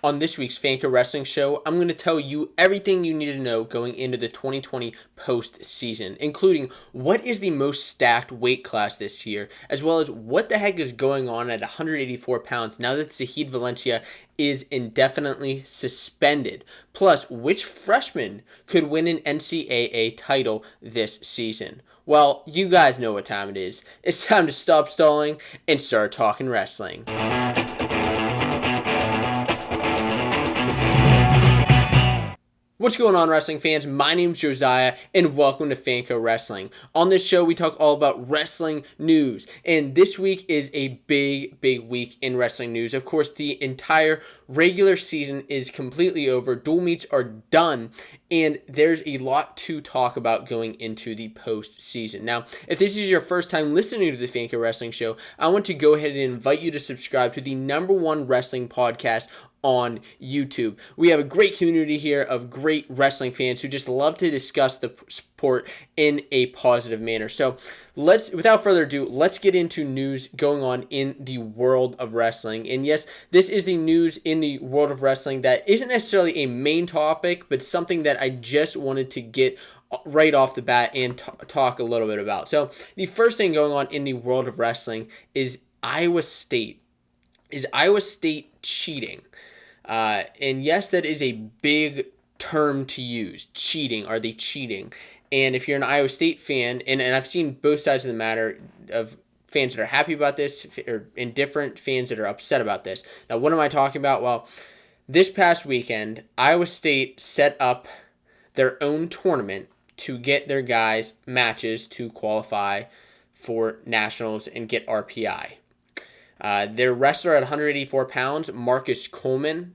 On this week's Fanco Wrestling Show, I'm going to tell you everything you need to know going into the 2020 postseason, including what is the most stacked weight class this year, as well as what the heck is going on at 184 pounds now that Zahid Valencia is indefinitely suspended. Plus, which freshman could win an NCAA title this season? Well, you guys know what time it is. It's time to stop stalling and start talking wrestling. What's going on, wrestling fans? My name's Josiah, and welcome to Fanco Wrestling. On this show, we talk all about wrestling news, and this week is a big week in wrestling news. Of course, the entire regular season is completely over. Dual meets are done, and there's a lot to talk about going into the postseason. Now, if this is your first time listening to the Fanco Wrestling Show, I want to go ahead and invite you to subscribe to the #1 wrestling podcast on YouTube. We have a great community here of great wrestling fans who just love to discuss the sport in a positive manner. So without further ado, let's get into news going on in the world of wrestling. And yes, this is the news in the world of wrestling that isn't necessarily a main topic, but something that I just wanted to get right off the bat and talk a little bit about. So the first thing going on in the world of wrestling is Iowa State. Is Iowa State cheating? And yes, that is a big term to use. Cheating. Are they cheating? And if you're an Iowa State fan, and I've seen both sides of the matter of fans that are happy about this or indifferent, fans that are upset about this. Now, what am I talking about? Well, this past weekend, Iowa State set up their own tournament to get their guys matches to qualify for nationals and get RPI. Their wrestler at 184 pounds, Marcus Coleman,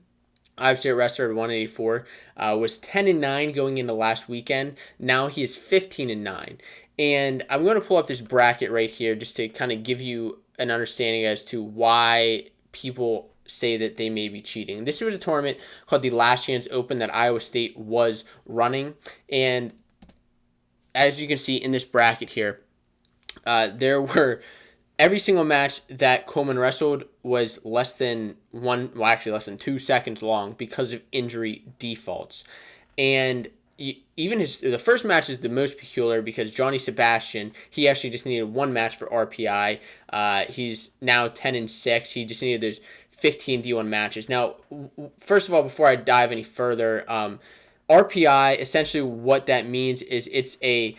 Iowa State wrestler at 184, was 10-9 going into last weekend. Now he is 15-9. And I'm going to pull up this bracket right here just to kind of give you an understanding as to why people say that they may be cheating. This was a tournament called the Last Chance Open that Iowa State was running. And as you can see in this bracket here, there were every single match that Coleman wrestled was less than 2 seconds long because of injury defaults. And even the first match is the most peculiar because Johnny Sebastian, he actually just needed one match for RPI. He's now 10-6. He just needed those 15 D1 matches. Now, first of all, before I dive any further, RPI, essentially what that means is it's a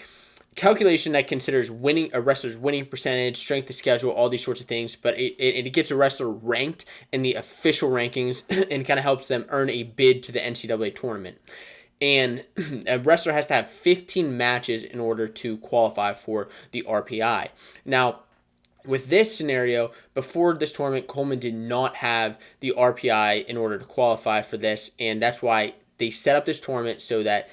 calculation that considers a wrestler's winning percentage, strength of schedule, all these sorts of things, but it gets a wrestler ranked in the official rankings and kind of helps them earn a bid to the NCAA tournament. And a wrestler has to have 15 matches in order to qualify for the RPI. Now, with this scenario, before this tournament, Coleman did not have the RPI in order to qualify for this, and that's why they set up this tournament so that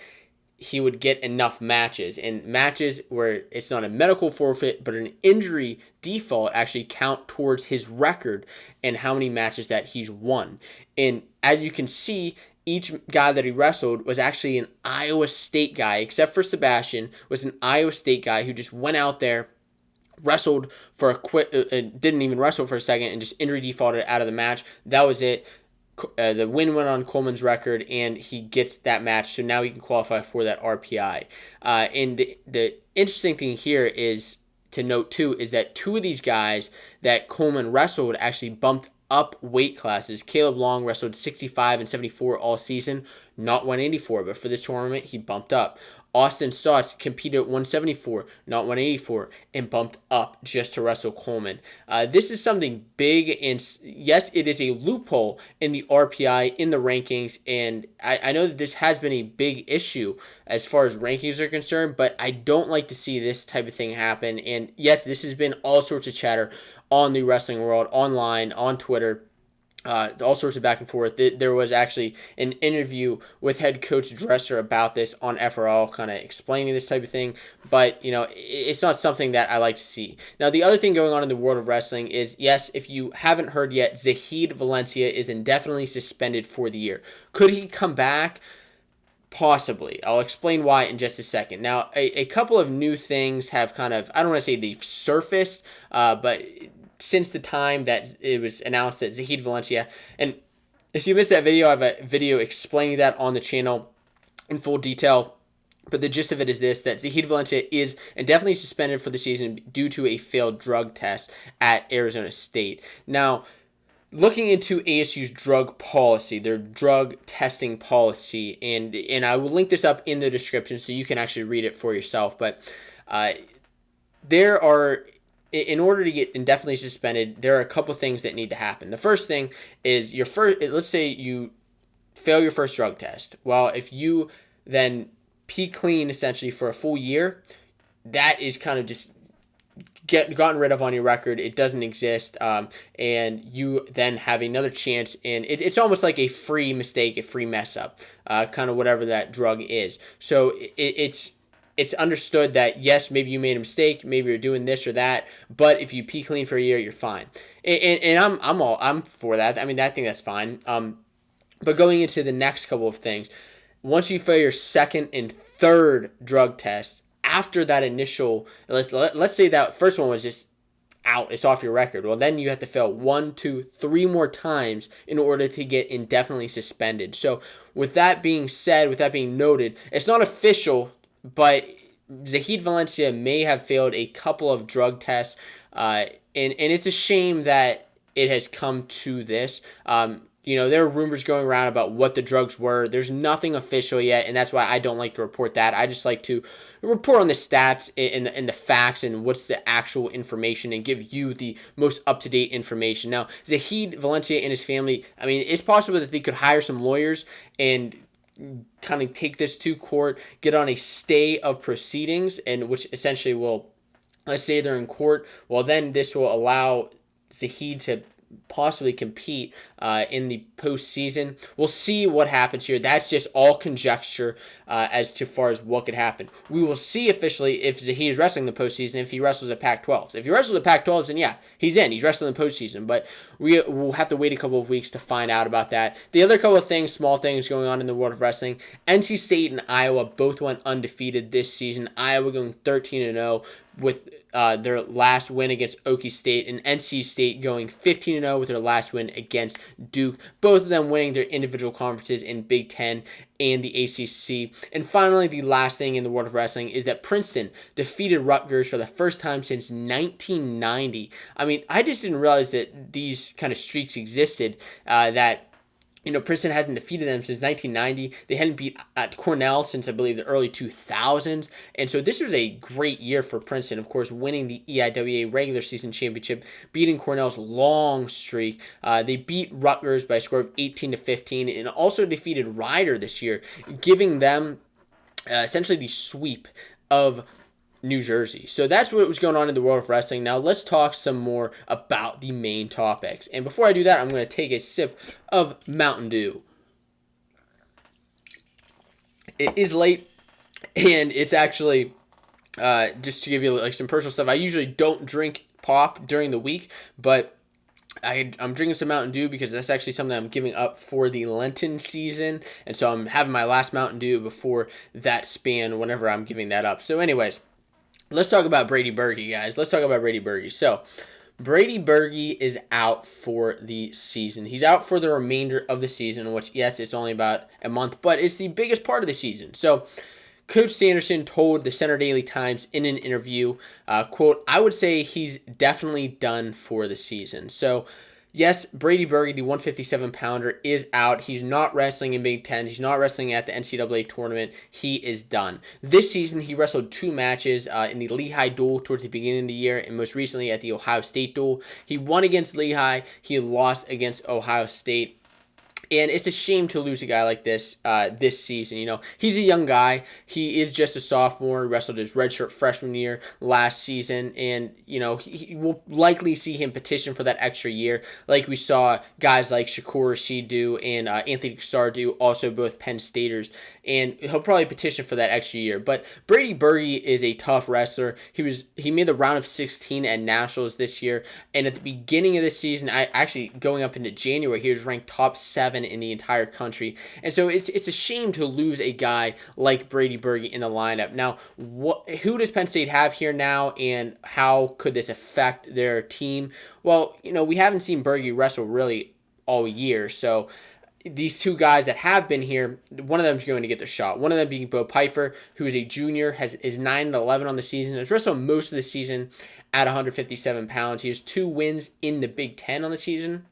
he would get enough matches, and matches where it's not a medical forfeit but an injury default actually count towards his record and how many matches that he's won. And as you can see, each guy that he wrestled was actually an Iowa State guy, except for Sebastian, was an Iowa State guy who just went out there, wrestled for didn't even wrestle for a second, and just injury defaulted out of the match. That was it. The win went on Coleman's record, and he gets that match, so now he can qualify for that RPI. And the interesting thing here is to note, too, is that two of these guys that Coleman wrestled actually bumped up weight classes. Caleb Long wrestled 65 and 74 all season, not 184, but for this tournament, he bumped up. Austin Stotts competed at 174, not 184, and bumped up just to wrestle Coleman. This is something big, and yes, it is a loophole in the RPI, in the rankings, and I know that this has been a big issue as far as rankings are concerned, but I don't like to see this type of thing happen. And yes, this has been all sorts of chatter on the wrestling world, online, on Twitter, all sorts of back and forth. There was actually an interview with head coach Dresser about this on FRL, kind of explaining this type of thing, but it's not something that I like to see. Now, the other thing going on in the world of wrestling is, yes, if you haven't heard yet, Zahid Valencia is indefinitely suspended for the year. Could he come back? Possibly. I'll explain why in just a second. Now, a couple of new things have kind of, I don't want to say they've surfaced, but since the time that it was announced that Zahid Valencia, and If you missed that video, I have a video explaining that on the channel in full detail. But the gist of it is this, that Zahid Valencia is indefinitely suspended for the season due to a failed drug test at Arizona State. Now, looking into ASU's drug policy, their drug testing policy, and I will link this up in the description so you can actually read it for yourself. But there are, in order to get indefinitely suspended, there are a couple things that need to happen. The first thing is let's say you fail your first drug test. Well, if you then pee clean essentially for a full year, that is kind of just gotten rid of on your record. It doesn't exist, and you then have another chance, and it's almost like a free mistake, a free mess up, kind of whatever that drug is. So it's understood that yes, maybe you made a mistake, maybe you're doing this or that, but if you pee clean for a year, you're fine. And I'm for that. I mean, I think that's fine. But going into the next couple of things, once you fail your second and third drug test, after that initial, let's say that first one was just out, it's off your record. Well, then you have to fail 1, 2, 3 more times in order to get indefinitely suspended. So with that being said, with that being noted, it's not official, but Zahid Valencia may have failed a couple of drug tests, and it's a shame that it has come to this. There are rumors going around about what the drugs were. There's nothing official yet, and that's why I don't like to report that. I just like to report on the stats and the facts and what's the actual information and give you the most up-to-date information. Now, Zahid Valencia and his family, I mean, it's possible that they could hire some lawyers and kind of take this to court, get on a stay of proceedings, and which essentially will, let's say they're in court, well, then this will allow Zahid to possibly compete in the postseason. We'll see what happens here. That's just all conjecture as to far as what could happen. We will see officially if Zahid is wrestling the postseason, if he wrestles at Pac-12s. If he wrestles at Pac-12s, then yeah, he's in. He's wrestling the postseason. But we'll have to wait a couple of weeks to find out about that. The other couple of things, small things going on in the world of wrestling, NC State and Iowa both went undefeated this season. Iowa going 13-0 with their last win against Okie State, and NC State going 15-0 with their last win against Duke, both of them winning their individual conferences in Big Ten and the ACC. And finally, the last thing in the world of wrestling is that Princeton defeated Rutgers for the first time since 1990. I mean, I just didn't realize that these kind of streaks existed, that Princeton hasn't defeated them since 1990. They hadn't beat Cornell since, I believe, the early 2000s. And so this was a great year for Princeton, of course, winning the EIWA regular season championship, beating Cornell's long streak. They beat Rutgers by a score of 18-15 and also defeated Rider this year, giving them essentially the sweep of New Jersey. So that's what was going on in the world of wrestling. Now let's talk some more about the main topics. And before I do that, I'm going to take a sip of Mountain Dew. It is late, and it's actually, just to give you like some personal stuff, I usually don't drink pop during the week, but I'm drinking some Mountain Dew because that's actually something I'm giving up for the Lenten season. And so I'm having my last Mountain Dew before that span whenever I'm giving that up. So anyways, let's talk about Brady BERGE, guys. Let's talk about Brady BERGE. So, Brady BERGE is out for the season. He's out for the remainder of the season, which, yes, it's only about a month, but it's the biggest part of the season. So, Coach Sanderson told the Center Daily Times in an interview, quote, "I would say he's definitely done for the season." So, yes, Brady BERGE, the 157-pounder, is out. He's not wrestling in Big Ten. He's not wrestling at the NCAA tournament. He is done. This season, he wrestled 2 matches in the Lehigh duel towards the beginning of the year, and most recently at the Ohio State duel. He won against Lehigh. He lost against Ohio State. And it's a shame to lose a guy like this this season. He's a young guy. He is just a sophomore. He wrestled his redshirt freshman year last season. And, he will likely see him petition for that extra year, like we saw guys like Shakur Rashid do and Anthony Cassar do, also both Penn Staters. And he'll probably petition for that extra year. But Brady BERGE is a tough wrestler. He made the round of 16 at Nationals this year. And at the beginning of the season, going up into January, he was ranked top 7 in the entire country. And so it's a shame to lose a guy like Brady BERGE in the lineup. Now, who does Penn State have here now, and how could this affect their team? Well, we haven't seen BERGE wrestle really all year, so these two guys that have been here, one of them is going to get the shot. One of them being Bo Pfeiffer, who is a junior, is 9-11 on the season, has wrestled most of the season at 157 pounds. He has 2 wins in the Big Ten on the season.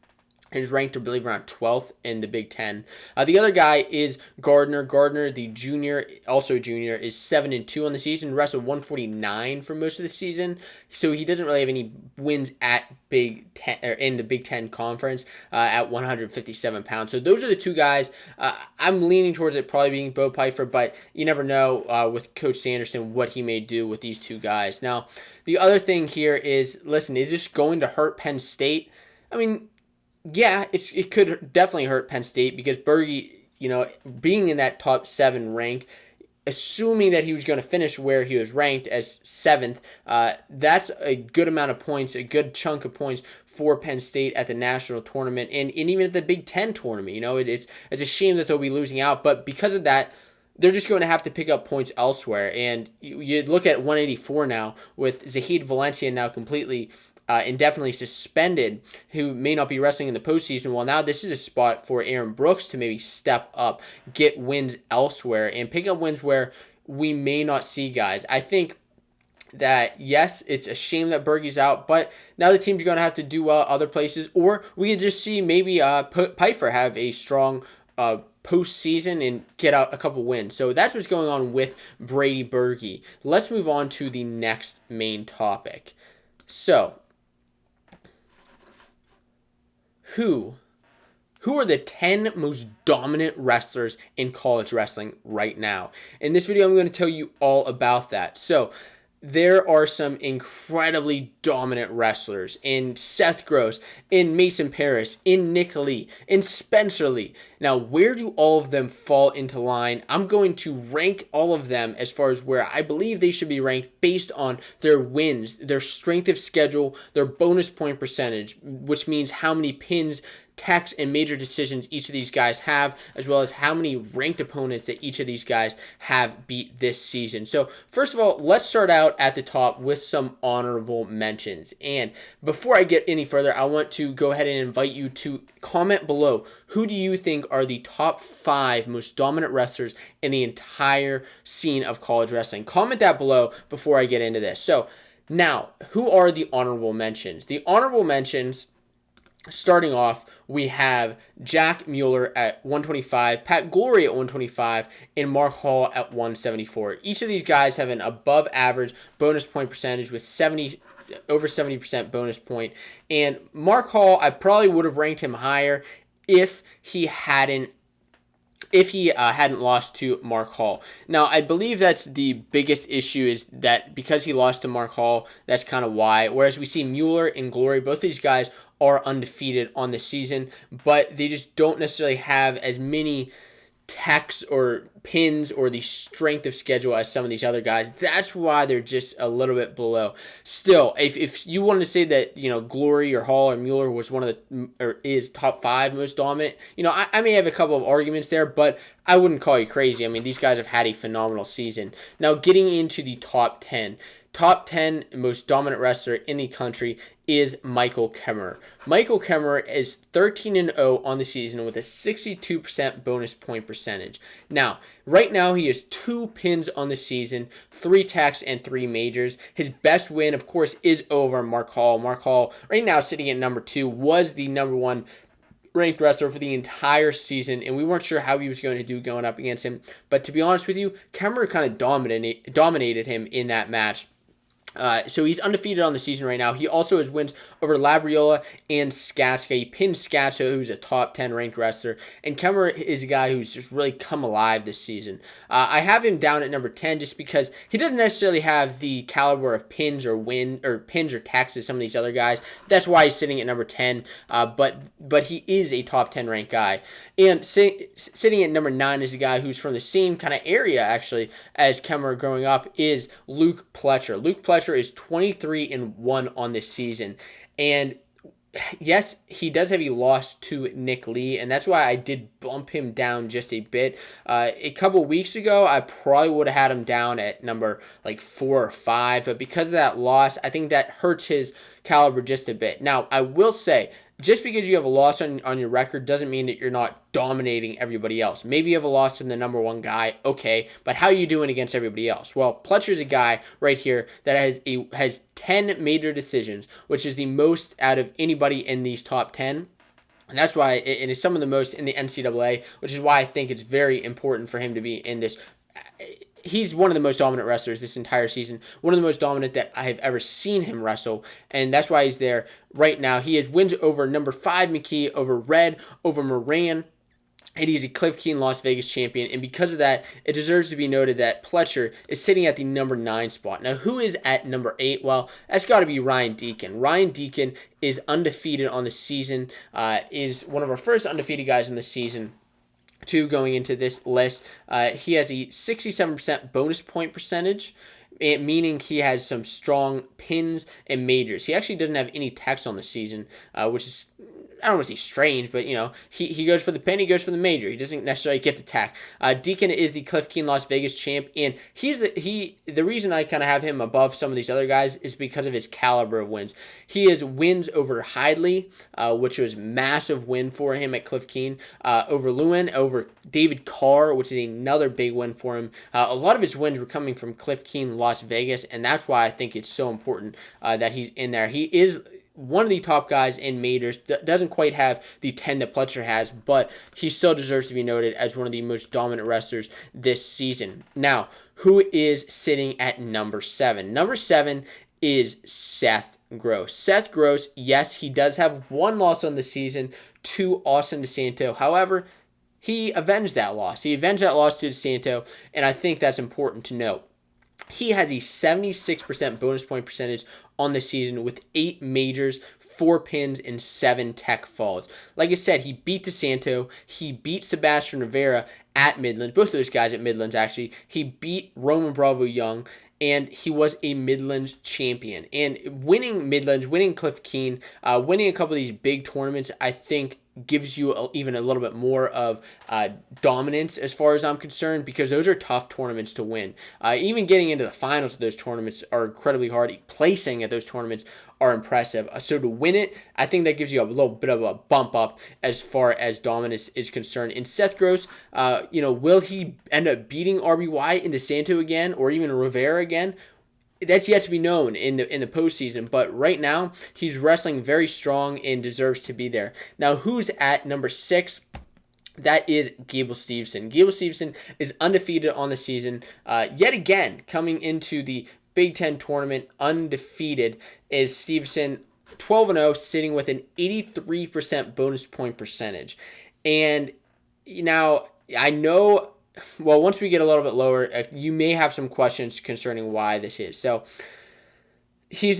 Is ranked, I believe, around 12th in the Big Ten. The other guy is Gardner. Gardner, the junior, also junior, is 7-2 on the season. Wrestled 149 for most of the season, so he doesn't really have any wins at Big Ten or in the Big Ten conference at 157 pounds. So those are the two guys. I'm leaning towards it probably being Bo Pfeiffer, but you never know with Coach Sanderson what he may do with these two guys. Now, the other thing here is, listen, is this going to hurt Penn State? I mean, yeah, it could definitely hurt Penn State because BERGE, being in that top 7 rank, assuming that he was going to finish where he was ranked as 7th, that's a good amount of points, a good chunk of points for Penn State at the national tournament and even at the Big Ten tournament. It's a shame that they'll be losing out, but because of that, they're just going to have to pick up points elsewhere. And you look at 184 now with Zahid Valencia now completely indefinitely suspended, who may not be wrestling in the postseason. Well, now this is a spot for Aaron Brooks to maybe step up, get wins elsewhere, and pick up wins where we may not see guys. I think that, yes, it's a shame that BERGE's out, but now the team's going to have to do well other places, or we could just see maybe Pfeiffer have a strong postseason and get out a couple wins. So that's what's going on with Brady BERGE. Let's move on to the next main topic. So, Who are the 10 most dominant wrestlers in college wrestling right now? In this video, I'm going to tell you all about that. So, there are some incredibly dominant wrestlers in Seth Gross, in Mason Parris, in Nick Lee, in Spencer Lee. Now, where do all of them fall into line? I'm going to rank all of them as far as where I believe they should be ranked based on their wins, their strength of schedule, their bonus point percentage, which means how many pins, techs, and major decisions each of these guys have, as well as how many ranked opponents that each of these guys have beat this season. So first of all, let's start out at the top with some honorable mentions. And before I get any further, I want to go ahead and invite you to comment below, who do you think are the top 5 most dominant wrestlers in the entire scene of college wrestling? Comment that below before I get into this. So now, who are the honorable mentions? The honorable mentions, starting off, we have Jack Mueller at 125, Pat Glory at 125, and Mark Hall at 174. Each of these guys have an above average bonus point percentage with over 70% bonus point. And Mark Hall, I probably would have ranked him higher if he hadn't lost to Mark Hall. Now, I believe that's the biggest issue, is that because he lost to Mark Hall, that's kind of why. Whereas we see Mueller and Glory, both of these guys are undefeated on the season, but they just don't necessarily have as many techs or pins or the strength of schedule as some of these other guys. That's why they're just a little bit below. Still, if you wanted to say that, Glory or Hall or Mueller was one of the, or is top 5 most dominant, I may have a couple of arguments there, but I wouldn't call you crazy. I mean, these guys have had a phenomenal season. Now, getting into the top 10. Top 10 most dominant wrestler in the country is Michael Kemmerer. Michael Kemmerer is 13-0 on the season with a 62% bonus point percentage. Now, right now he has 2 pins on the season, 3 techs, and 3 majors. His best win, of course, is over Mark Hall. Mark Hall, right now sitting at number 2, was the number 1 ranked wrestler for the entire season, and we weren't sure how he was going to do going up against him. But to be honest with you, Kemmerer kind of dominated him in that match. So he's undefeated on the season right now. He also has wins over Labriola and Skatska. He pinned Skatska, who's a top 10 ranked wrestler. And Kemmerer is a guy who's just really come alive this season. I have him down at number 10 just because he doesn't necessarily have the caliber of pins or pins or techs as some of these other guys. That's why he's sitting at number 10. But he is a top 10 ranked guy. And sitting at number 9 is a guy who's from the same kind of area, actually, as Kemmerer growing up, is Luke Pletcher. Luke Pletcher is 23-1 on this season. And yes, he does have a loss to Nick Lee, and that's why I did bump him down just a bit. A couple weeks ago, I probably would have had him down at number 4 or 5, but because of that loss, I think that hurts his caliber just a bit. Now, I will say, just because you have a loss on your record doesn't mean that you're not dominating everybody else. Maybe you have a loss to the number one guy, okay, but how are you doing against everybody else? Well, Pletcher's a guy right here that has 10 major decisions, which is the most out of anybody in these top 10. And that's why it is some of the most in the NCAA, which is why I think it's very important for him to be in this. He's one of the most dominant wrestlers this entire season, one of the most dominant that I have ever seen him wrestle, and that's why he's there right now. He has wins over number 5 McKee, over Red, over Moran, and he's a Cliff Keen Las Vegas champion, and because of that, it deserves to be noted that Pletcher is sitting at the number 9 spot. Now, who is at number 8? Well, that's got to be Ryan Deacon. Ryan Deacon is undefeated on the season, is one of our first undefeated guys in the season. Going into this list, he has a 67% bonus point percentage, meaning he has some strong pins and majors. He actually doesn't have any techs on the season, which is, I don't want to say strange, but, he goes for the pin, he goes for the major. He doesn't necessarily get the tech. Deacon is the Cliff Keen Las Vegas champ, and the reason I kind of have him above some of these other guys is because of his caliber of wins. He has wins over Hidley, which was massive win for him at Cliff Keen, over Lewin, over David Carr, which is another big win for him. A lot of his wins were coming from Cliff Keen Las Vegas, and that's why I think it's so important that he's in there. He is one of the top guys in majors, doesn't quite have the 10 that Pletcher has, but he still deserves to be noted as one of the most dominant wrestlers this season. Now, who is sitting at number 7? Number 7 is Seth Gross. Seth Gross, yes, he does have one loss on the season to Austin DeSanto. However, he avenged that loss. He avenged that loss to DeSanto, and I think that's important to note. He has a 76% bonus point percentage on the season with 8 majors, 4 pins, and 7 tech falls. Like I said, he beat DeSanto. He beat Sebastian Rivera at Midlands. Both of those guys at Midlands, actually. He beat Roman Bravo Young, and he was a Midlands champion. And winning Midlands, winning Cliff Keen, winning a couple of these big tournaments, I think gives you even a little bit more of dominance as far as I'm concerned, because those are tough tournaments to win. Even getting into the finals of those tournaments are incredibly hard. Placing at those tournaments are impressive. So to win it, I think that gives you a little bit of a bump up as far as dominance is concerned. And Seth Gross, will he end up beating RBY and DeSanto again, or even Rivera again? That's yet to be known in the postseason, but right now he's wrestling very strong and deserves to be there. Now, who's at number 6? That is Gable Steveson. Gable Steveson is undefeated on the season. Yet again, coming into the Big Ten tournament undefeated is Steveson, 12-0, sitting with an 83% bonus point percentage. And now I know. Well, once we get a little bit lower, you may have some questions concerning why this is. So he's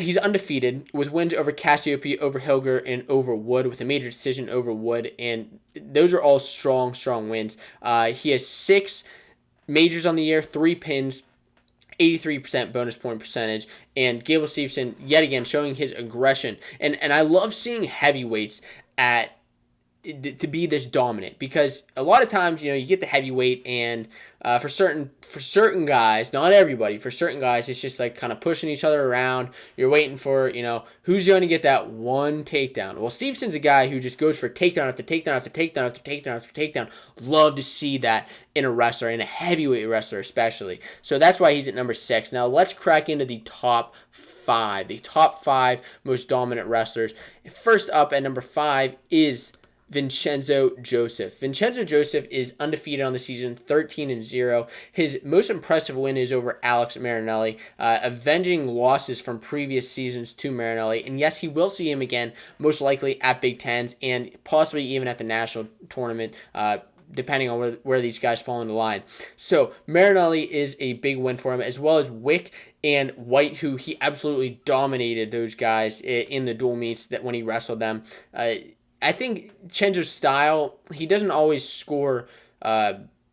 undefeated with wins over Cassiope, over Hilger, and over Wood, with a major decision over Wood, and those are all strong wins. He has 6 majors on the year, 3 pins, 83% bonus point percentage, and Gable Steveson yet again showing his aggression. And I love seeing heavyweights to be this dominant, because a lot of times, you get the heavyweight, and for certain guys, not everybody, for certain guys, it's just like kind of pushing each other around. You're waiting for, who's going to get that one takedown. Well, Stevenson's a guy who just goes for takedown after takedown after takedown after takedown after takedown. Love to see that in a wrestler, in a heavyweight wrestler especially. So that's why he's at number 6. Now let's crack into the top 5. The top 5 most dominant wrestlers. First up at number 5 is Vincenzo Joseph. Vincenzo Joseph is undefeated on the season, 13-0. His most impressive win is over Alex Marinelli, avenging losses from previous seasons to Marinelli. And yes, he will see him again, most likely at Big Tens and possibly even at the national tournament, depending on where these guys fall in the line. So Marinelli is a big win for him, as well as Wick and White, who he absolutely dominated those guys in the dual meets that when he wrestled them. I think Chenzo's style, he doesn't always score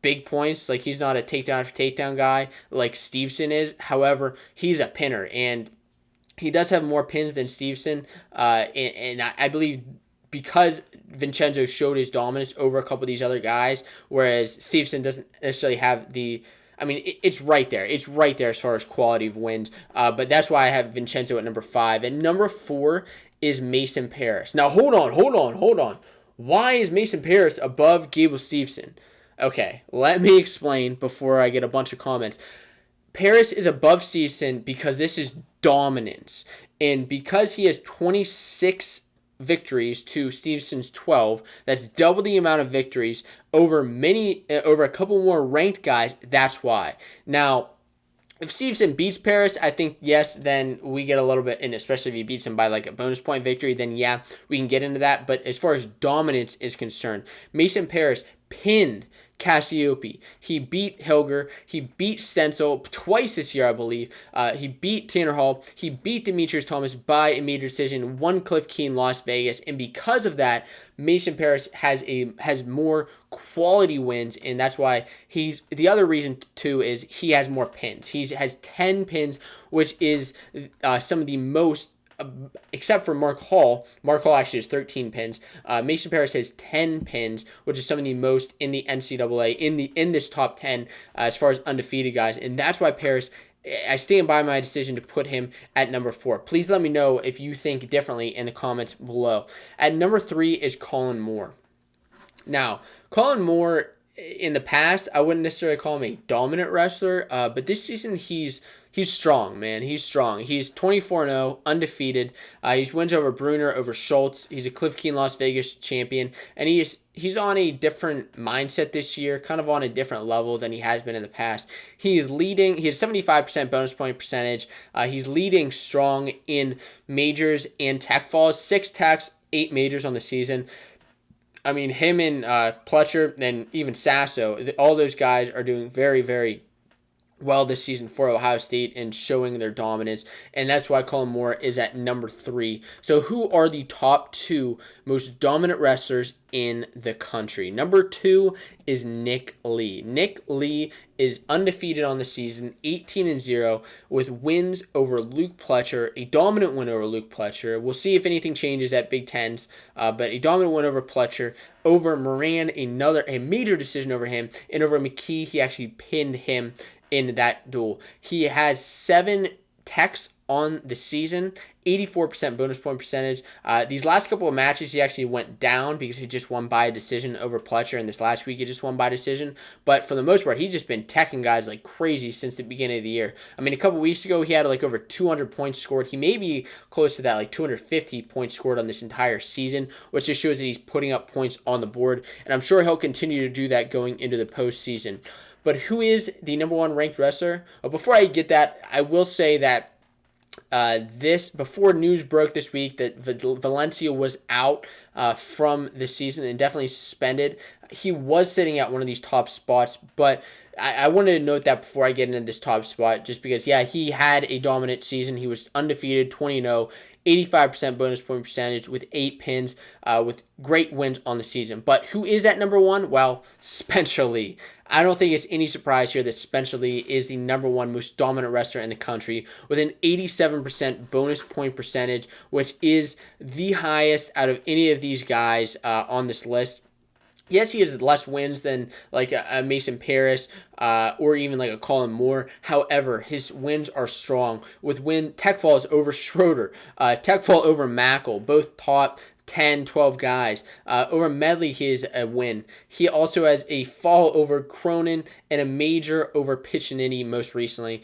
big points. Like, he's not a takedown after takedown guy like Steveson is. However, he's a pinner, and he does have more pins than Steveson. And I believe because Vincenzo showed his dominance over a couple of these other guys, whereas Steveson doesn't necessarily have the... I mean, it's right there. It's right there as far as quality of wins. But that's why I have Vincenzo at number 5. And number 4 is Mason Paris. Now, hold on. Why is Mason Paris above Gable Steveson? Okay, let me explain before I get a bunch of comments. Paris is above Steveson because this is dominance. And because he has 26 victories to Stevenson's 12, that's double the amount of victories over a couple more ranked guys. That's why. Now, if Stevenson beats Paris, I think, yes, then we get a little bit, and especially if he beats him by like a bonus point victory, then yeah, we can get into that. But as far as dominance is concerned, Mason Paris pinned Cassiope. He beat Hilger. He beat Stencil twice this year, I believe. He beat Tanner Hall. He beat Demetrius Thomas by a major decision. Won Cliff Key in Las Vegas, and because of that, Mason Paris has more quality wins, and that's why he's the other reason too is he has more pins. He has 10 pins, which is some of the most. Except for Mark Hall. Mark Hall actually has 13 pins. Mason Paris has 10 pins, which is some of the most in the NCAA in this top 10 as far as undefeated guys, and that's why Paris. I stand by my decision to put him at number 4. Please let me know if you think differently in the comments below. At number 3 is Colin Moore. Now, Colin Moore, in the past, I wouldn't necessarily call him a dominant wrestler, but this season he's strong, man. He's strong. He's 24-0, undefeated. He wins over Bruner, over Schultz. He's a Cliff Key Las Vegas champion, and he's on a different mindset this year, kind of on a different level than he has been in the past. He's leading. He has 75% bonus point percentage. He's leading strong in majors and tech falls. 6 techs, 8 majors on the season. I mean, him and Pletcher and even Sasso, all those guys are doing very, very well this season for Ohio State and showing their dominance, and that's why Colin Moore is at number 3. So who are the top 2 most dominant wrestlers in the country? Number 2 is Nick Lee. Nick Lee is undefeated on the season, 18-0, with wins over Luke Pletcher, a dominant win over Luke Pletcher. We'll see if anything changes at Big Tens, but a dominant win over Pletcher, over Moran, a major decision over him, and over McKee, he actually pinned him in that duel. He has 7 techs on the season, 84% bonus point percentage. These last couple of matches, he actually went down because he just won by a decision over Pletcher, and this last week he just won by decision. But for the most part, he's just been teching guys like crazy since the beginning of the year. I mean, a couple weeks ago, he had like over 200 points scored. He may be close to that, like 250 points scored on this entire season, which just shows that he's putting up points on the board, and I'm sure he'll continue to do that going into the postseason. But who is the number 1 ranked wrestler? Well, before I get that, I will say that before news broke this week that Valencia was out from the season and definitely suspended, he was sitting at one of these top spots, but I wanted to note that before I get into this top spot, just because, yeah, he had a dominant season. He was undefeated, 20-0, 85% bonus point percentage with 8 pins, with great wins on the season. But who is at number 1? Well, Spencer Lee. I don't think it's any surprise here that Spencer Lee is the number 1 most dominant wrestler in the country with an 87% bonus point percentage, which is the highest out of any of these guys on this list. Yes, he has less wins than like a Mason Paris or even like a Colin Moore. However, his wins are strong with tech falls over Schroeder, tech fall over Mackel, both top 10, 12 guys. Over Medley, he has a win. He also has a fall over Cronin and a major over Piccinini most recently.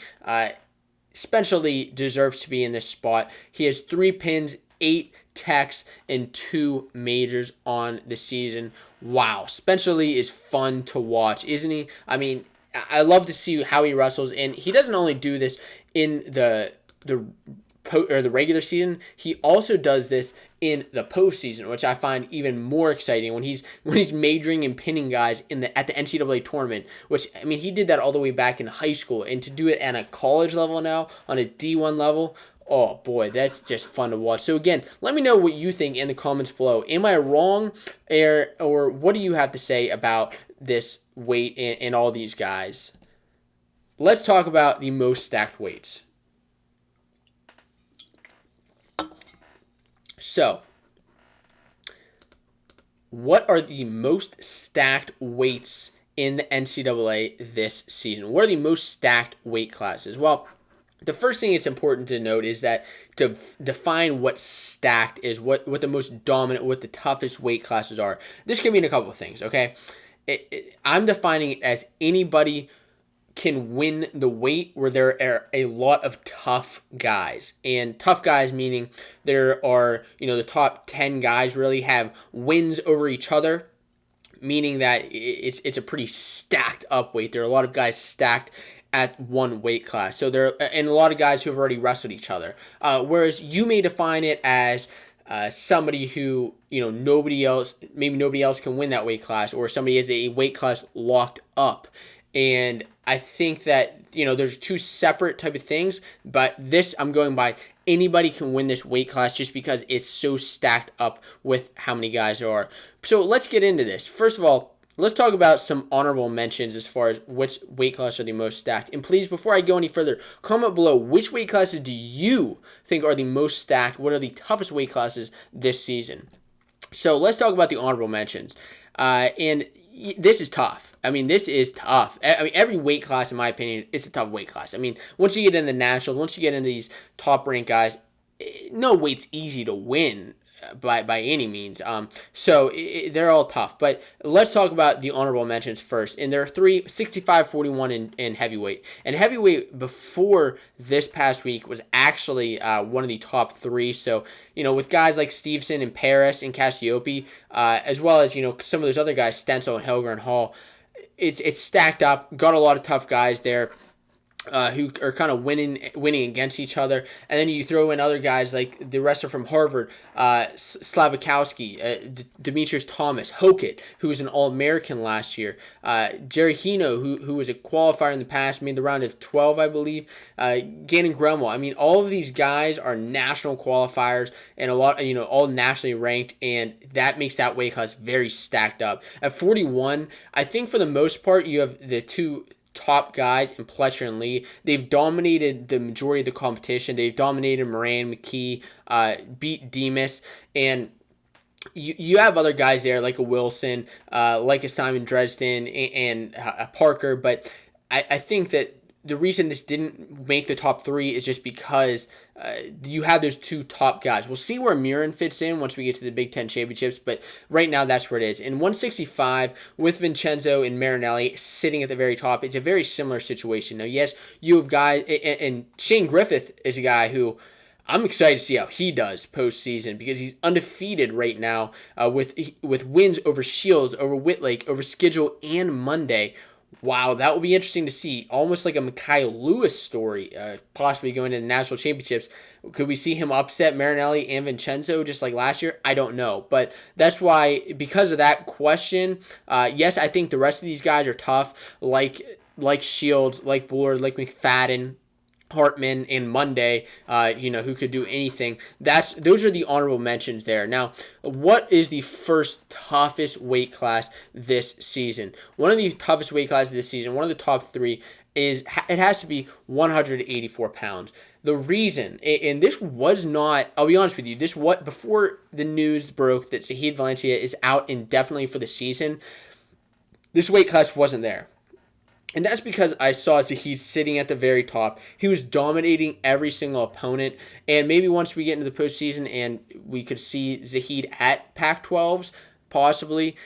Spencer Lee deserves to be in this spot. He has 3 pins, 8 techs, and 2 majors on the season. Wow, Spencer Lee is fun to watch, isn't he? I mean, I love to see how he wrestles, and he doesn't only do this in the regular season, he also does this in the postseason, which I find even more exciting when he's majoring and pinning guys at the NCAA tournament, which, I mean, he did that all the way back in high school, and to do it at a college level now, on a D1 level, oh boy, that's just fun to watch. So again, let me know what you think in the comments below. Am I wrong, or what do you have to say about this weight and all these guys? Let's talk about the most stacked weights. So, what are the most stacked weights in the NCAA this season? What are the most stacked weight classes? Well, The first thing it's important to note is that to define what stacked is, what the most dominant, what the toughest weight classes are. This can mean a couple of things, okay? I'm defining it as anybody can win the weight where there are a lot of tough guys. And tough guys meaning there are, the top 10 guys really have wins over each other, meaning that it's a pretty stacked up weight. There are a lot of guys stacked at one weight class. So and a lot of guys who have already wrestled each other. Whereas you may define it as somebody who, nobody else can win that weight class, or somebody has a weight class locked up. And I think that, there's two separate type of things, but this I'm going by anybody can win this weight class just because it's so stacked up with how many guys there are. So let's get into this. First of all, let's talk about some honorable mentions as far as which weight class are the most stacked. And please, before I go any further, comment below which weight classes do you think are the most stacked? What are the toughest weight classes this season? So let's talk about the honorable mentions. And this is tough. This is tough. Every weight class, in my opinion, it's a tough weight class. Once you get into the nationals, once you get into these top-ranked guys, no weight's easy to win by any means. So they're all tough. But let's talk about the honorable mentions first. And there are 65, 41 in heavyweight. And heavyweight before this past week was actually one of the top three. So, with guys like Stevenson and Paris and Cassiope, as well as, some of those other guys, Stencil and Helger and Hall, it's stacked up. Got a lot of tough guys there. Who are kind of winning against each other. And then you throw in other guys like the wrestler from Harvard, Slavikowski, Demetrius Thomas, Hokett, who was an All-American last year, Jerry Hino, who was a qualifier in the past, made the round of 12, I believe, Gannon Grumwell. All of these guys are national qualifiers and a lot, all nationally ranked, and that makes that weight class very stacked up. At 41, I think for the most part, you have the two top guys in Pletcher and Lee. They've dominated the majority of the competition. They've dominated Moran, McKee, beat Demas, and you have other guys there like a Wilson, like a Simon Dresden, and a Parker, but I think that the reason this didn't make the top three is just because you have those two top guys. We'll see where Murin fits in once we get to the Big Ten championships, but right now that's where it is. In 165, with Vincenzo and Marinelli sitting at the very top, it's a very similar situation. Now, yes, you have guys, and Shane Griffith is a guy who I'm excited to see how he does postseason because he's undefeated right now with wins over Shields, over Whitlake, over Schedule, and Monday. Wow, that will be interesting to see. Almost like a Mekhi Lewis story, possibly going to the national championships. Could we see him upset Marinelli and Vincenzo just like last year? I don't know. But that's why, because of that question, yes, I think the rest of these guys are tough, like Shields, like Bullard, like McFadden, Hartman, and Monday, who could do anything. Those are the honorable mentions there. Now, what is the first toughest weight class this season? One of the toughest weight classes this season, one of the top three, it has to be 184 pounds. The reason, and this was not, I'll be honest with you, before the news broke that Zahid Valencia is out indefinitely for the season, this weight class wasn't there. And that's because I saw Zahid sitting at the very top. He was dominating every single opponent. And maybe once we get into the postseason and we could see Zahid at Pac-12s, possibly,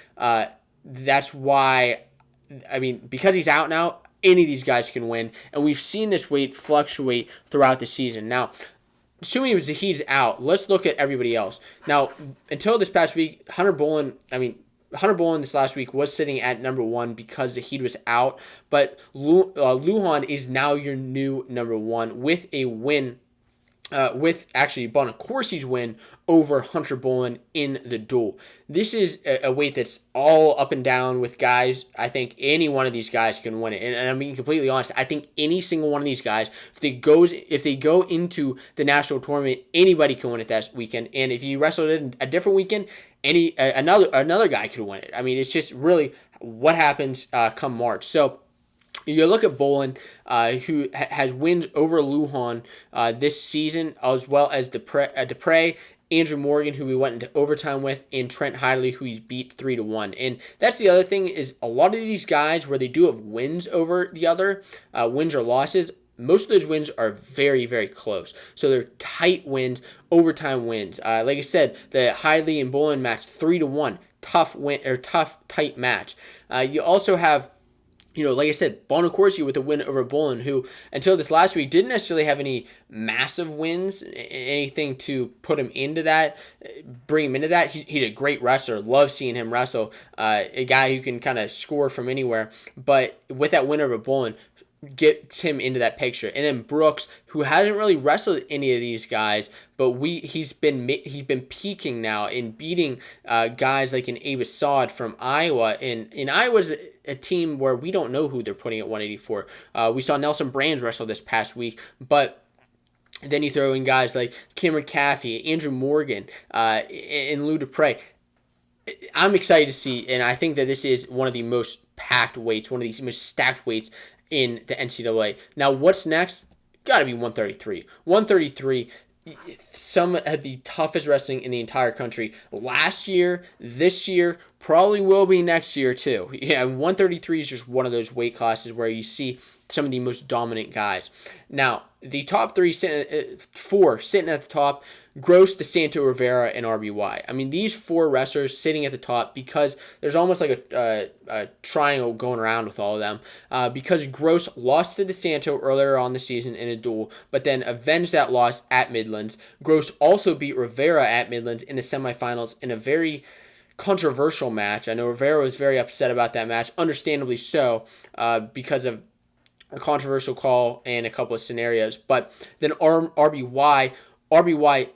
that's why, because he's out now, any of these guys can win. And we've seen this weight fluctuate throughout the season. Now, assuming Zahid's out, let's look at everybody else. Now, until this past week, Hunter Bolin this last week was sitting at number one because Zahid was out, but Lujan is now your new number one with a win, with actually Bonacorsi's win over Hunter Bolin in the duel. This is a weight that's all up and down with guys. I think any one of these guys can win it. And I'm being completely honest. I think any single one of these guys, if they go into the national tournament, anybody can win it that weekend. And if you wrestled it a different weekend, another guy could win it. It's just really what happens come March. So you look at Bolin, who has wins over Lujan this season, as well as Dupre, Andrew Morgan, who we went into overtime with, and Trent Hidley, who he's beat 3-1. And that's the other thing is a lot of these guys where they do have wins over the other, wins or losses, most of those wins are very, very close. So they're tight wins, overtime wins. Like I said, the Hidley and Bolin match 3-1, tough win or tough tight match. You also have, like I said, Bonacorsi with a win over Bolin, who until this last week didn't necessarily have any massive wins, anything to put him into that, bring him into that. He's a great wrestler. Love seeing him wrestle. A guy who can kind of score from anywhere. But with that win over Bolin, gets him into that picture. And then Brooks, who hasn't really wrestled any of these guys, but he's been peaking now in beating guys like an Avis Sod from Iowa. And Iowa's a team where we don't know who they're putting at 184. We saw Nelson Brands wrestle this past week, but then you throw in guys like Cameron Caffey, Andrew Morgan, and Lou Dupre. I'm excited to see, and I think that this is one of the most packed weights, one of the most stacked weights in the NCAA. Now, what's next? Got to be 133. 133, some of the toughest wrestling in the entire country. Last year, this year, probably will be next year too. Yeah, 133 is just one of those weight classes where you see some of the most dominant guys. Now, the top four sitting at the top: Gross, DeSanto, Rivera, and RBY. I mean, these four wrestlers sitting at the top because there's almost like a triangle going around with all of them. Because Gross lost to DeSanto earlier on the season in a duel, but then avenged that loss at Midlands. Gross also beat Rivera at Midlands in the semifinals in a very controversial match. I know Rivera was very upset about that match, understandably so, because of a controversial call and a couple of scenarios. But then RBY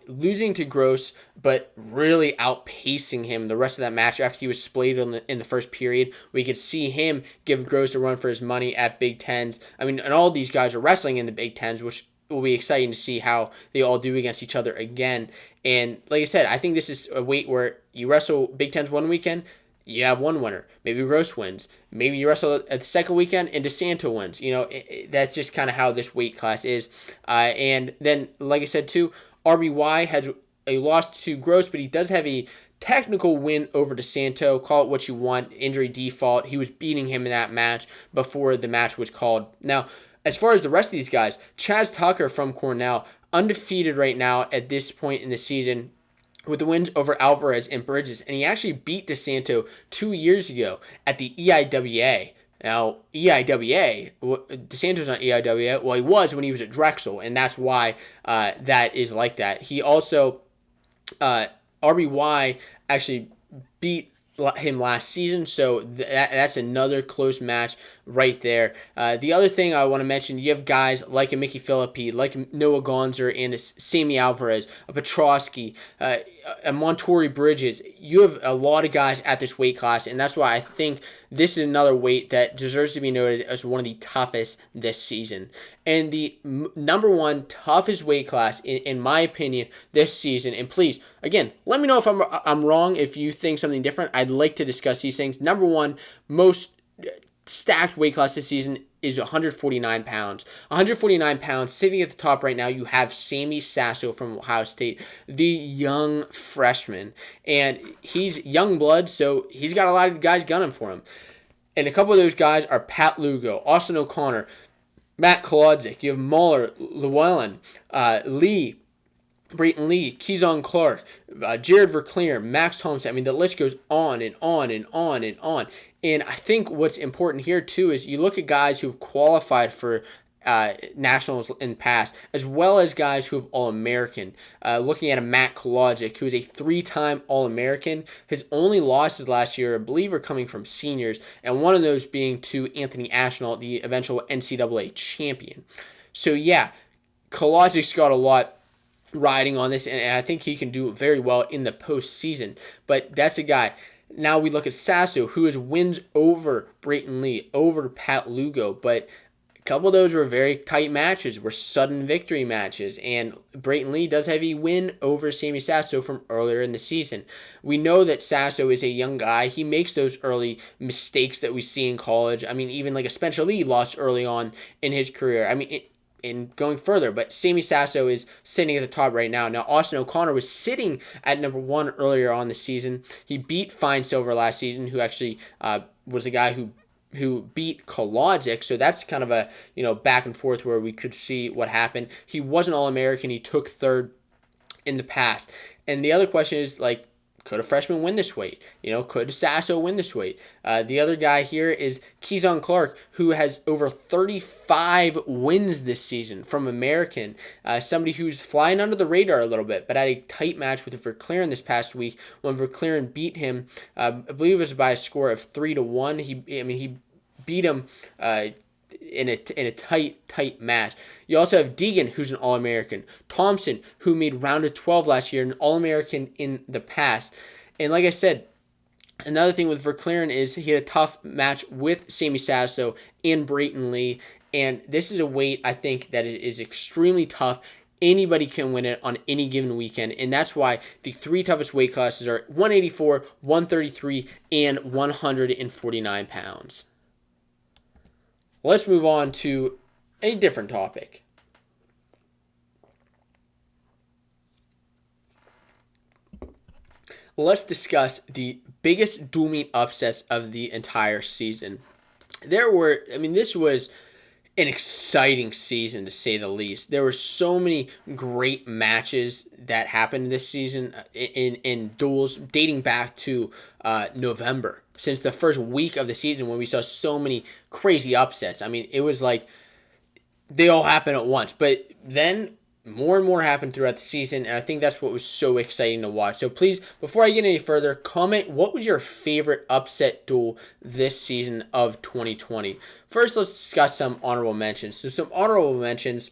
losing to Gross, but really outpacing him the rest of that match after he was splayed in the first period. We could see him give Gross a run for his money at Big Tens. I mean, and all these guys are wrestling in the Big Tens, which will be exciting to see how they all do against each other again. And like I said, I think this is a weight where you wrestle Big Tens one weekend, you have one winner. Maybe Gross wins. Maybe you wrestle at the second weekend and DeSanto wins. That's just kind of how this weight class is. And then, like I said too, RBY has a loss to Gross, but he does have a technical win over DeSanto. Call it what you want. Injury default. He was beating him in that match before the match was called. Now, as far as the rest of these guys, Chaz Tucker from Cornell, undefeated right now at this point in the season, with the wins over Alvarez and Bridges, and he actually beat DeSanto 2 years ago at the EIWA. Now, EIWA, DeSanto's not EIWA. Well, he was when he was at Drexel, and that's why that is like that. He also, RBY actually beat him last season, so that's another close match right there. The other thing I want to mention, you have guys like a Mickey Philippi, like Noah Gonzer, and a Sammy Alvarez, a Petrosky, a Montori Bridges. You have a lot of guys at this weight class, and that's why I think this is another weight that deserves to be noted as one of the toughest this season. And the number one toughest weight class, in my opinion, this season, and please, again, let me know if I'm wrong, if you think something different. I'd like to discuss these things. Number one, most stacked weight class this season is 149 pounds. 149 pounds, sitting at the top right now, you have Sammy Sasso from Ohio State, the young freshman. And he's young blood, so he's got a lot of guys gunning for him. And a couple of those guys are Pat Lugo, Austin O'Connor, Matt Kolodzik. You have Muller, Llewellyn, Lee, Brayton Lee, Keyshawn Clark, Jared Verclair, Max Thompson. I mean, the list goes on and on and on and on. And I think what's important here, too, is you look at guys who've qualified for nationals in the past, as well as guys who have All-American. Looking at a Matt Kolodzik, who is a 3-time All-American. His only losses last year, I believe, are coming from seniors, and one of those being to Anthony Ashnault, the eventual NCAA champion. So, yeah, Kolodzik's got a lot riding on this, and I think he can do very well in the postseason. But that's a guy. Now we look at Sasso, who has wins over Brayton Lee, over Pat Lugo, but a couple of those were very tight matches, were sudden victory matches, and Brayton Lee does have a win over Sammy Sasso from earlier in the season. We know that Sasso is a young guy. He makes those early mistakes that we see in college. I mean, even like a Spencer Lee lost early on in his career. I mean, in going further, but Sammy Sasso is sitting at the top right now. Now, Austin O'Connor was sitting at number one earlier on the season. He beat Fine Silver last season, who actually was a guy who who beat Kolodzic. So that's kind of a back and forth where we could see what happened. He was an All-American. He took third in the past. And the other question is, like, could a freshman win this weight? Could Sasso win this weight? The other guy here is Keyshawn Clark, who has over 35 wins this season from American. Somebody who's flying under the radar a little bit, but had a tight match with Verclaren this past week when Verclaren beat him. I believe it was by a score of 3-1. He beat him in a tight match. You also have Deegan, who's an All-American. Thompson, who made round of 12 last year, an All-American in the past. And like I said, another thing with Verclaren is he had a tough match with Sammy Sasso and Brayton Lee. And this is a weight, I think, that is extremely tough. Anybody can win it on any given weekend, and that's why the three toughest weight classes are 184, 133, and 149 pounds. Let's move on to a different topic. Let's discuss the biggest dual meet upsets of the entire season. This was an exciting season, to say the least. There were so many great matches that happened this season in duels dating back to November, since the first week of the season when we saw so many crazy upsets. It was like they all happened at once. But then more and more happened throughout the season, and I think that's what was so exciting to watch. So please, before I get any further, comment what was your favorite upset duel this season of 2020. First, let's discuss some honorable mentions. So some honorable mentions: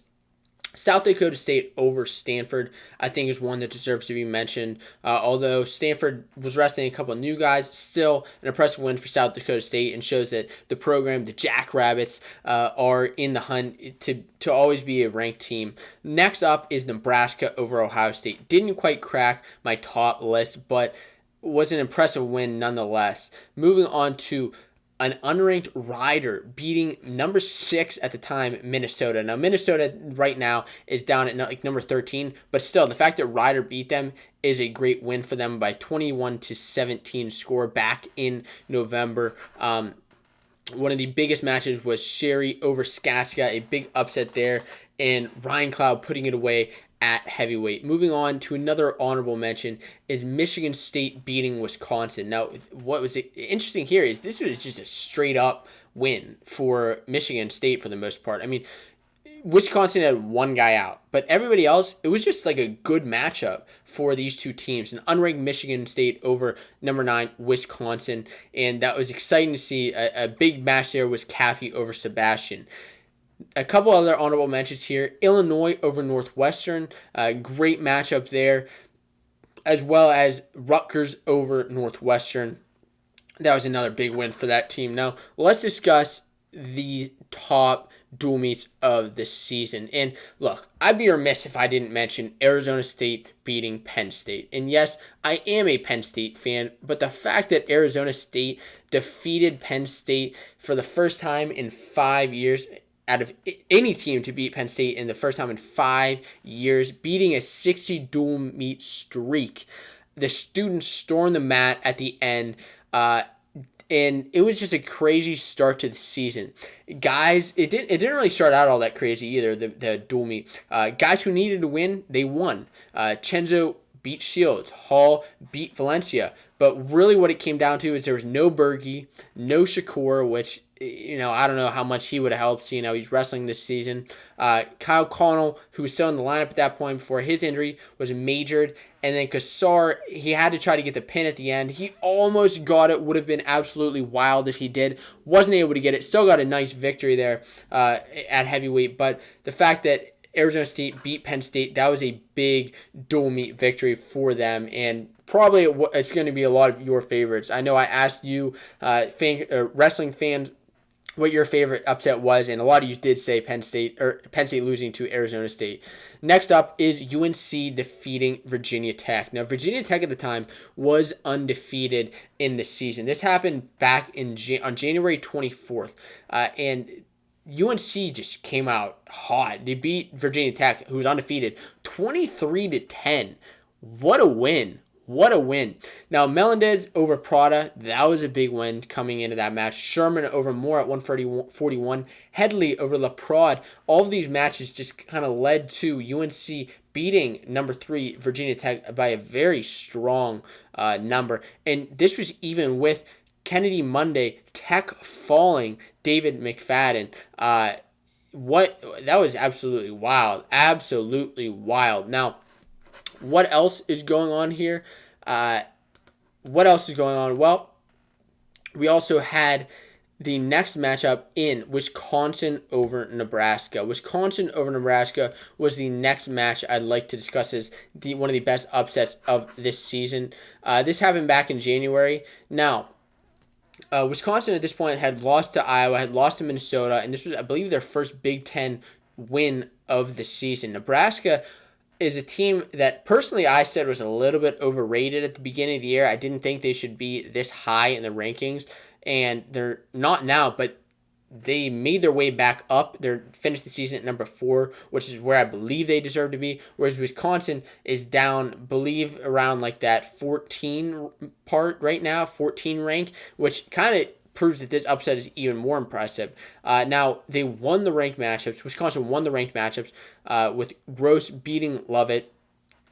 South Dakota State over Stanford, I think, is one that deserves to be mentioned. Although Stanford was resting a couple of new guys, still an impressive win for South Dakota State, and shows that the program, the Jackrabbits, are in the hunt to always be a ranked team. Next up is Nebraska over Ohio State. Didn't quite crack my top list, but was an impressive win nonetheless. Moving on to an unranked Rider beating number 6 at the time, Minnesota. Now, Minnesota right now is down at number 13, but still, the fact that Rider beat them is a great win for them by 21-17 score back in November. One of the biggest matches was Sherry over Skatska, a big upset there, and Ryan Cloud putting it away at heavyweight. Moving on to another honorable mention is Michigan State beating Wisconsin. Now, what was interesting here is this was just a straight up win for Michigan State for the most part. Wisconsin had one guy out, but everybody else, it was just like a good matchup for these two teams. An unranked Michigan State over number 9 Wisconsin, and that was exciting to see. A big match there was Caffey over Sebastian. A couple other honorable mentions here: Illinois over Northwestern, great matchup there, as well as Rutgers over Northwestern. That was another big win for that team. Now, let's discuss the top dual meets of the season. And look, I'd be remiss if I didn't mention Arizona State beating Penn State. And yes, I am a Penn State fan, but the fact that Arizona State defeated Penn State for the first time in 5 years, out of any team to beat Penn State in the first time in 5 years, beating a 60 dual meet streak. The students stormed the mat at the end, and it was just a crazy start to the season. Guys, it didn't really start out all that crazy either, the dual meet. Guys who needed to win, they won. Chenzo beat Shields. Hall beat Valencia. But really what it came down to is there was no BERGE, no Shakur, which, I don't know how much he would have helped, seeing how he's wrestling this season. Kyle Connell, who was still in the lineup at that point before his injury, was majored. And then Kassar, he had to try to get the pin at the end. He almost got it. Would have been absolutely wild if he did. Wasn't able to get it. Still got a nice victory there at heavyweight. But the fact that Arizona State beat Penn State, that was a big dual meet victory for them. And probably it's going to be a lot of your favorites. I know I asked you, wrestling fans, what your favorite upset was, and a lot of you did say Penn State losing to Arizona State. Next up is UNC defeating Virginia Tech. Now, Virginia Tech at the time was undefeated in the season. This happened back on January 24th, and UNC just came out hot. They beat Virginia Tech, who was undefeated, 23-10. What a win. What a win. Now, Melendez over Prada, that was a big win coming into that match. Sherman over Moore at 141. Headley over LaPrade. All of these matches just kind of led to UNC beating number 3 Virginia Tech by a very strong number. And this was even with Kennedy Monday, Tech falling David McFadden. That was absolutely wild. Absolutely wild. Now, what else is going on here? What else is going on? Well, we also had the next matchup in Wisconsin over Nebraska. Wisconsin over Nebraska was the next match I'd like to discuss as one of the best upsets of this season. This happened back in January. Now, Wisconsin at this point had lost to Iowa, had lost to Minnesota, and this was, I believe, their first Big Ten win of the season. Nebraska is a team that personally I said was a little bit overrated at the beginning of the year. I didn't think they should be this high in the rankings, and they're not now, but they made their way back up. They finished the season at number 4, which is where I believe they deserve to be, whereas Wisconsin is down, believe, around like that 14 part right now, 14 rank, which kind of proves that this upset is even more impressive. Now, they won the ranked matchups. Wisconsin won the ranked matchups with Gross beating Lovett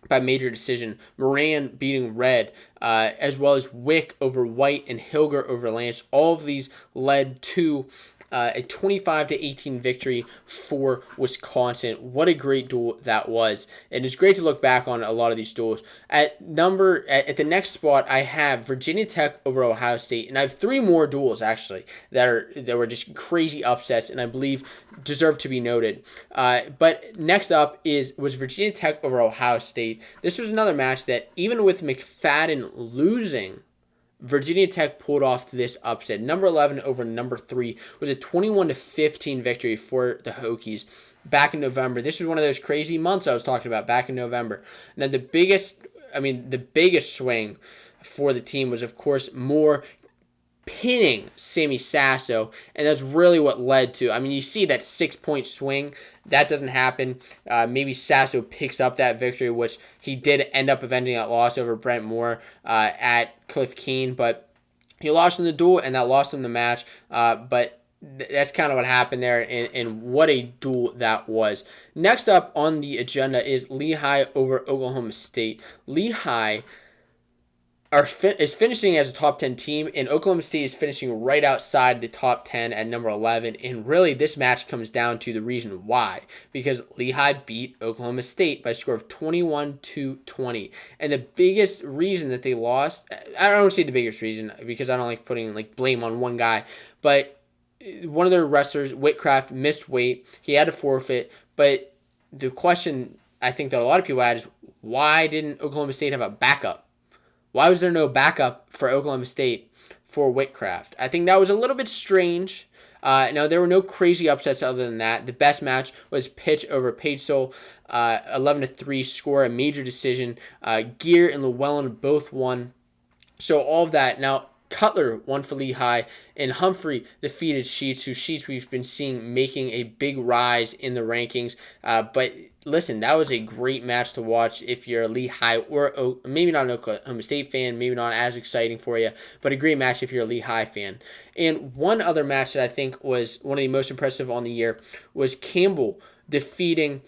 by major decision, Moran beating Red, as well as Wick over White and Hilger over Lance. All of these led to a 25-18 victory for Wisconsin. What a great duel that was. And it's great to look back on a lot of these duels. At the next spot, I have Virginia Tech over Ohio State. And I have 3 more duels, actually, that were just crazy upsets and I believe deserve to be noted. But next up was Virginia Tech over Ohio State. This was another match that, even with McFadden losing, Virginia Tech pulled off this upset. Number 11 over number 3 was a 21-15 victory for the Hokies back in November. This was one of those crazy months I was talking about back in November. Now, the biggest swing for the team was, of course, Moore pinning Sammy Sasso, and that's really what led to. I mean, you see that 6-point swing. That doesn't happen. Maybe Sasso picks up that victory, which he did end up avenging that loss over Brent Moore at Cliff Keen, but he lost in the duel, and that lost him the match. But that's kind of what happened there, and what a duel that was. Next up on the agenda is Lehigh over Oklahoma State. Lehigh is finishing as a top 10 team, and Oklahoma State is finishing right outside the top 10 at number 11. And really, this match comes down to the reason why, because Lehigh beat Oklahoma State by a score of 21-20. And the biggest reason that they lost, I don't say the biggest reason because I don't like putting blame on one guy, but one of their wrestlers, Whitcraft, missed weight. He had to forfeit. But the question I think that a lot of people had is, why didn't Oklahoma State have a backup? Why was there no backup for Oklahoma State for Whitcraft? I think that was a little bit strange. Now, there were no crazy upsets other than that. The best match was Pitch over Pagesoul, 11-3 score, a major decision. Gear and Llewellyn both won. So all of that. Now, Cutler won for Lehigh, and Humphrey defeated Sheets, who Sheets we've been seeing making a big rise in the rankings. But listen, that was a great match to watch if you're a Lehigh or maybe not an Oklahoma State fan, maybe not as exciting for you, but a great match if you're a Lehigh fan. And one other match that I think was one of the most impressive on the year was Campbell defeating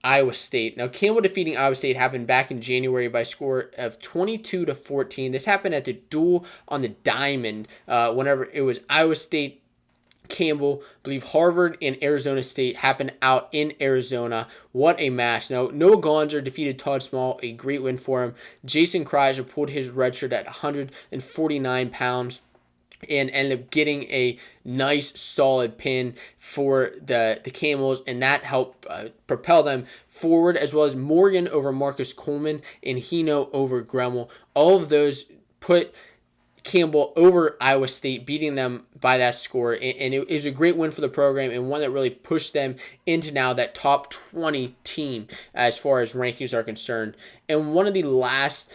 Iowa State. Now, Campbell defeating Iowa State happened back in January by a score of 22-14. This happened at the duel on the Diamond whenever it was Iowa State, Campbell. I believe Harvard and Arizona State happened out in Arizona. What a match. Now, Noah Gonzer defeated Todd Small, a great win for him. Jason Kreiser pulled his red shirt at 149 pounds. And ended up getting a nice, solid pin for the Camels, and that helped propel them forward, as well as Morgan over Marcus Coleman and Hino over Gremmel. All of those put Campbell over Iowa State, beating them by that score. And it was a great win for the program and one that really pushed them into now that top 20 team as far as rankings are concerned. And one of the last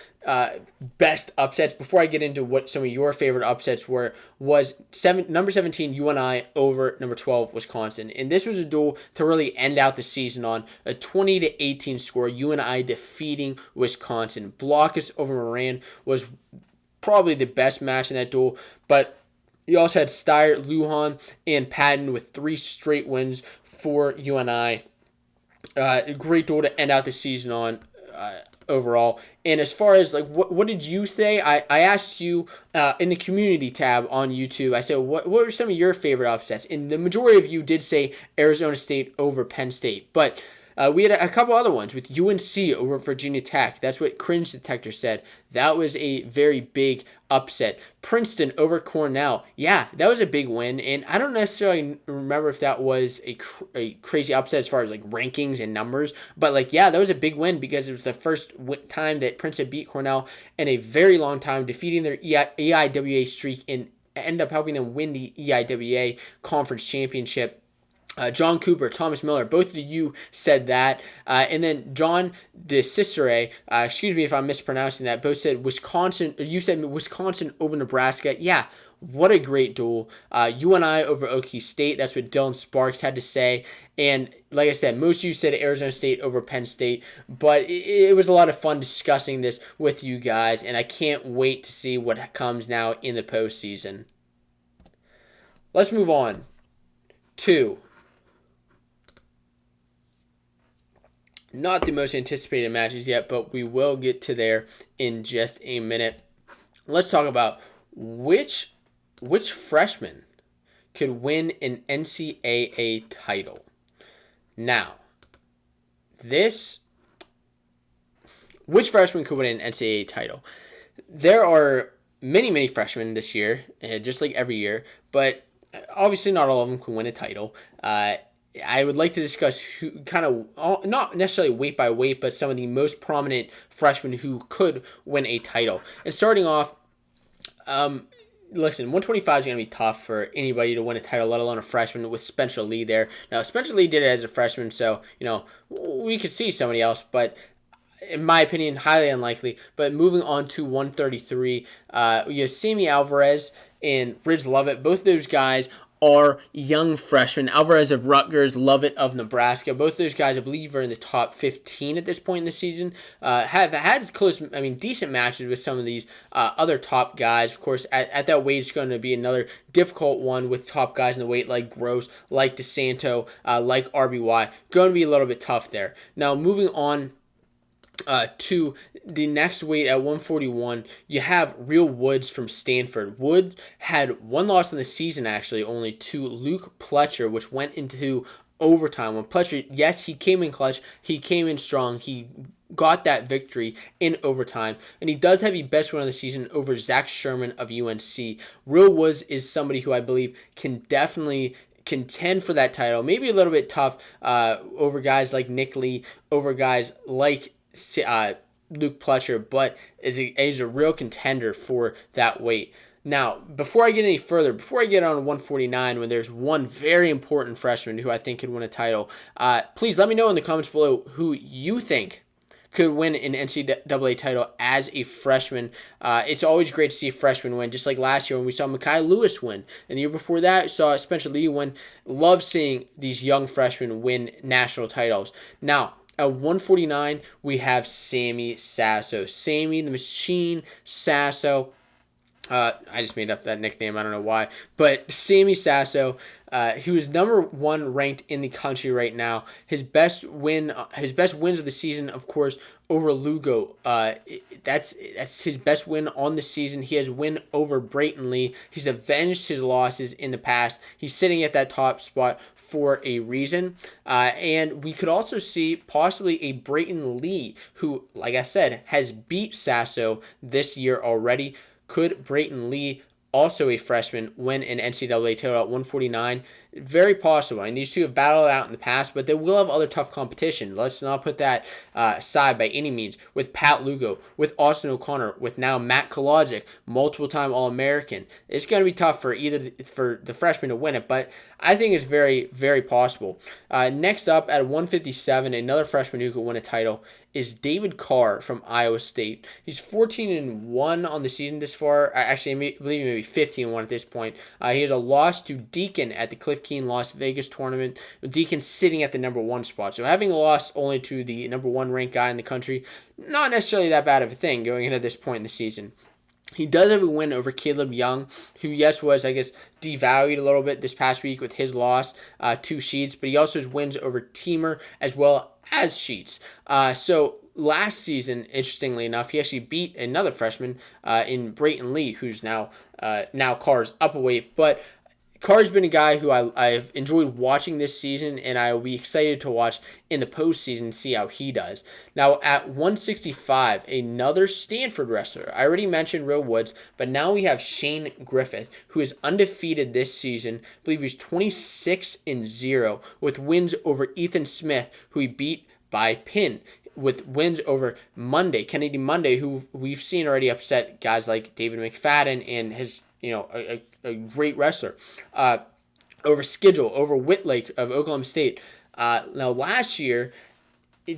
best upsets, before I get into what some of your favorite upsets were, was number 17 UNI over number 12 Wisconsin. And this was a duel to really end out the season on a 20-18 score. UNI defeating Wisconsin. Blockus over Moran was probably the best match in that duel, but you also had Steyer, Lujan, and Patton with 3 straight wins for UNI. A great duel to end out the season on overall. And as far as like what did you say? I asked you in the community tab on YouTube. I said what were some of your favorite upsets? And the majority of you did say Arizona State over Penn State, but we had a couple other ones with UNC over Virginia Tech. That's what Cringe Detector said. That was a very big upset. Princeton over Cornell. Yeah, that was a big win. And I don't necessarily remember if that was a crazy upset as far as like rankings and numbers. But like, yeah, that was a big win because it was the first time that Princeton beat Cornell in a very long time, defeating their EIWA streak and end up helping them win the EIWA Conference Championship. John Cooper, Thomas Miller, both of you said that. And then John DeCicere, excuse me if I'm mispronouncing that, both said Wisconsin. You said Wisconsin over Nebraska. Yeah, what a great duel. UNI over Okie State. That's what Dylan Sparks had to say. And like I said, most of you said Arizona State over Penn State. But it was a lot of fun discussing this with you guys. And I can't wait to see what comes now in the postseason. Let's move on to not the most anticipated matches yet, but we will get to there in just a minute. Let's talk about which freshman could win an NCAA title. Now, which freshman could win an NCAA title? There are many freshmen this year, just like every year, but obviously not all of them can win a title. I would like to discuss who kind of, not necessarily weight by weight, but some of the most prominent freshmen who could win a title. And starting off, listen, 125 is going to be tough for anybody to win a title, let alone a freshman with Spencer Lee there. Now, Spencer Lee did it as a freshman, so, we could see somebody else, but in my opinion, highly unlikely. But moving on to 133, you have Sammy Alvarez and Ridge Lovett. Both of those guys are young freshmen. Alvarez of Rutgers, Lovett of Nebraska. Both of those guys, I believe, are in the top 15 at this point in the season. Have had decent matches with some of these other top guys. Of course, at that weight, it's going to be another difficult one with top guys in the weight like Gross, like DeSanto, like RBY. Going to be a little bit tough there. Now, moving on to the next weight at 141, you have Real Woods from Stanford. Wood had one loss in the season, actually, only to Luke Pletcher, which went into overtime. When Pletcher, yes, he came in clutch, he came in strong, he got that victory in overtime, and he does have the best win of the season over Zach Sherman of UNC. Real Woods is somebody who I believe can definitely contend for that title. Maybe a little bit tough over guys like Nick Lee, over guys like Luke Pletcher, but is a real contender for that weight. Now, before I get any further, before I get on 149, when there's one very important freshman who I think could win a title, please let me know in the comments below who you think could win an NCAA title as a freshman. It's always great to see a freshman win, just like last year when we saw Mekhi Lewis win. And the year before that, saw Spencer Lee win. Love seeing these young freshmen win national titles. Now, at 149, we have Sammy Sasso. Sammy the Machine Sasso. I just made up that nickname. I don't know why. But Sammy Sasso, he was number 1 ranked in the country right now. His best wins of the season, of course, over Lugo. That's his best win on the season. He has win over Brayton Lee. He's avenged his losses in the past. He's sitting at that top spot for a reason. And we could also see possibly a Brayton Lee who, like I said, has beat Sasso this year already. Could Brayton Lee also a freshman, win an NCAA title at 149. Very possible. And these two have battled out in the past, but they will have other tough competition. Let's not put that aside by any means. With Pat Lugo, with Austin O'Connor, with now Matt Kolodziej, multiple-time All-American. It's going to be tough for the freshmen to win it, but I think it's very, very possible. Next up at 157, another freshman who could win a title is David Carr from Iowa State. He's 14-1 on the season this far. Actually, I believe he may be 15-1 at this point. He has a loss to Deacon at the Cliff Keen Las Vegas tournament. Deacon sitting at the number 1 spot. So having lost only to the number 1 ranked guy in the country, not necessarily that bad of a thing going into this point in the season. He does have a win over Caleb Young, who, yes, was, I guess, devalued a little bit this past week with his loss to Sheets, but he also has wins over Teamer as well as Sheets. So last season, interestingly enough, he actually beat another freshman in Brayton Lee, who's now Carr's up a weight, but Carr's been a guy who I've enjoyed watching this season, and I will be excited to watch in the postseason to see how he does. Now, at 165, another Stanford wrestler. I already mentioned Real Woods, but now we have Shane Griffith, who is undefeated this season. I believe he's 26-0 with wins over Ethan Smith, who he beat by pin, with wins over Kennedy Monday, who we've seen already upset guys like David McFadden and his a great wrestler. Over Schedule, over Whitlake of Oklahoma State. Now, last year,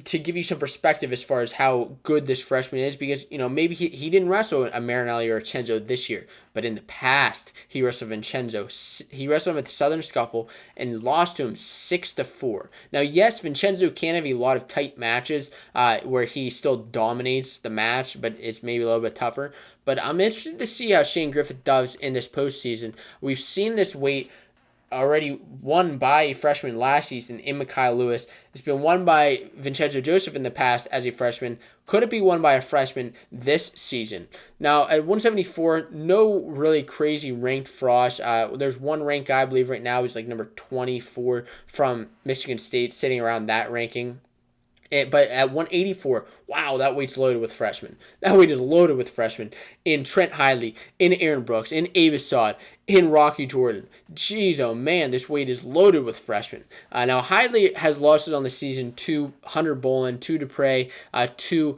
to give you some perspective as far as how good this freshman is, because, maybe he didn't wrestle a Marinelli or a Vincenzo this year, but in the past, he wrestled Vincenzo. He wrestled him at the Southern Scuffle and lost to him 6-4. Now, yes, Vincenzo can have a lot of tight matches where he still dominates the match, but it's maybe a little bit tougher. But I'm interested to see how Shane Griffith does in this postseason. We've seen this weight already won by a freshman last season in Mekhi Lewis. It's been won by Vincenzo Joseph in the past as a freshman. Could it be won by a freshman this season? Now, at 174, no really crazy ranked frosh. There's one ranked guy, I believe, right now. He's like number 24 from Michigan State, sitting around that ranking. But at 184, wow, that weight's loaded with freshmen. That weight is loaded with freshmen. In Trent Hidley, in Aaron Brooks, in Abe Assad, in Rocky Jordan. Jeez, oh man, this weight is loaded with freshmen. Now, Hidley has losses on the season to Hunter Bolin, to Dupre, to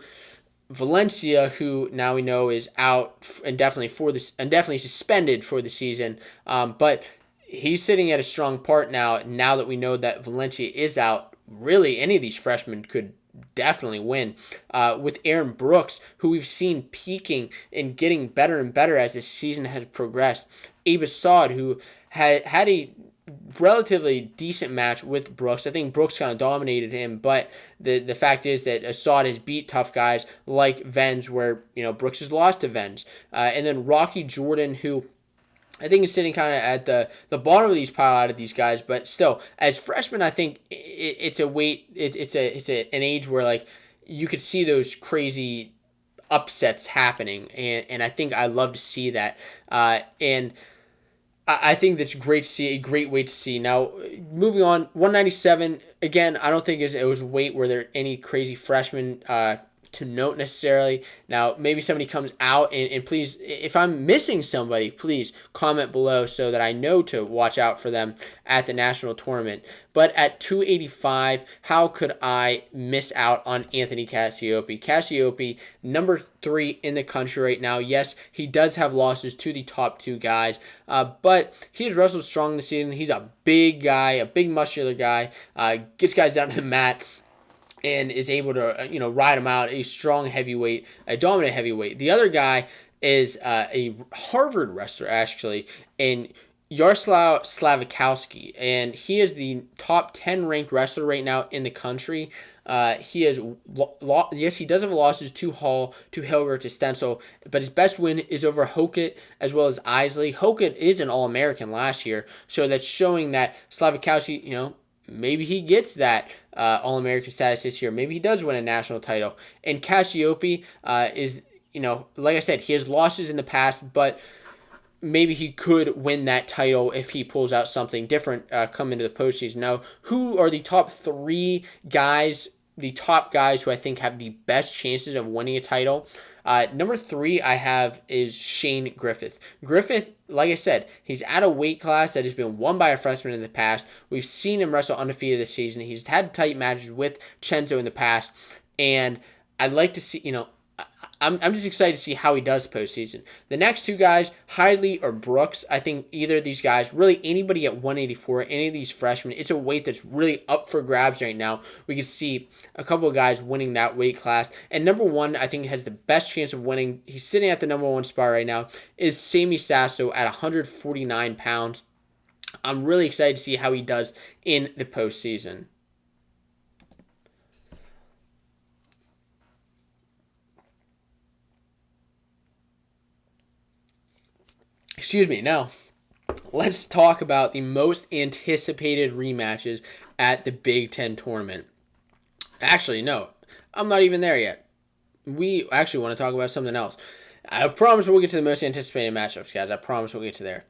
Valencia, who now we know is out indefinitely suspended for the season. But he's sitting at a strong part now that we know that Valencia is out. Really, any of these freshmen could definitely win. With Aaron Brooks, who we've seen peaking and getting better and better as this season has progressed. Abe Assad, who had a relatively decent match with Brooks. I think Brooks kind of dominated him, but the fact is that Assad has beat tough guys like Venz, where Brooks has lost to Venz. And then Rocky Jordan, who I think is sitting kind of at the bottom of these pile out of these guys, but still, as freshmen, I think it's a weight. It's an age where like you could see those crazy upsets happening, and I think I love to see that. And I think that's great to see, a great weight to see. Now, moving on, 197. Again, I don't think it was a weight where there are any crazy freshmen to note necessarily. Now, maybe somebody comes out, and please, if I'm missing somebody, please comment below so that I know to watch out for them at the national tournament. But at 285, how could I miss out on Anthony Cassiope? Cassiope, number 3 in the country right now. Yes, he does have losses to the top 2 guys, but he has wrestled strong this season. He's a big guy, a big muscular guy, gets guys down to the mat, and is able to, ride him out, a strong heavyweight, a dominant heavyweight. The other guy is a Harvard wrestler, actually, in Yaroslav Slavikowski, and he is the top 10 ranked wrestler right now in the country. He has, yes, he does have losses to Hall, to Hilger, to Stencil, but his best win is over Hokett as well as Isley. Hokett is an All-American last year, so that's showing that Slavikowski, maybe he gets that All-American status this year. Maybe he does win a national title. And Cassiope is, like I said, he has losses in the past, but maybe he could win that title if he pulls out something different come into the postseason. Now, who are the top 3 guys, the top guys who I think have the best chances of winning a title? Number 3 I have is Shane Griffith. Griffith, like I said, he's at a weight class that has been won by a freshman in the past. We've seen him wrestle undefeated this season. He's had tight matches with Chenzo in the past, and I'd like to see, I'm just excited to see how he does postseason. The next 2 guys, Hidley or Brooks, I think either of these guys, really anybody at 184, any of these freshmen, it's a weight that's really up for grabs right now. We can see a couple of guys winning that weight class. And number 1, I think has the best chance of winning. He's sitting at the number 1 spot right now, is Sammy Sasso at 149 pounds. I'm really excited to see how he does in the postseason. Excuse me. Now, let's talk about the most anticipated rematches at the Big Ten tournament. Actually, no, I'm not even there yet. We actually want to talk about something else. I promise we'll get to the most anticipated matchups, guys. I promise we'll get to there.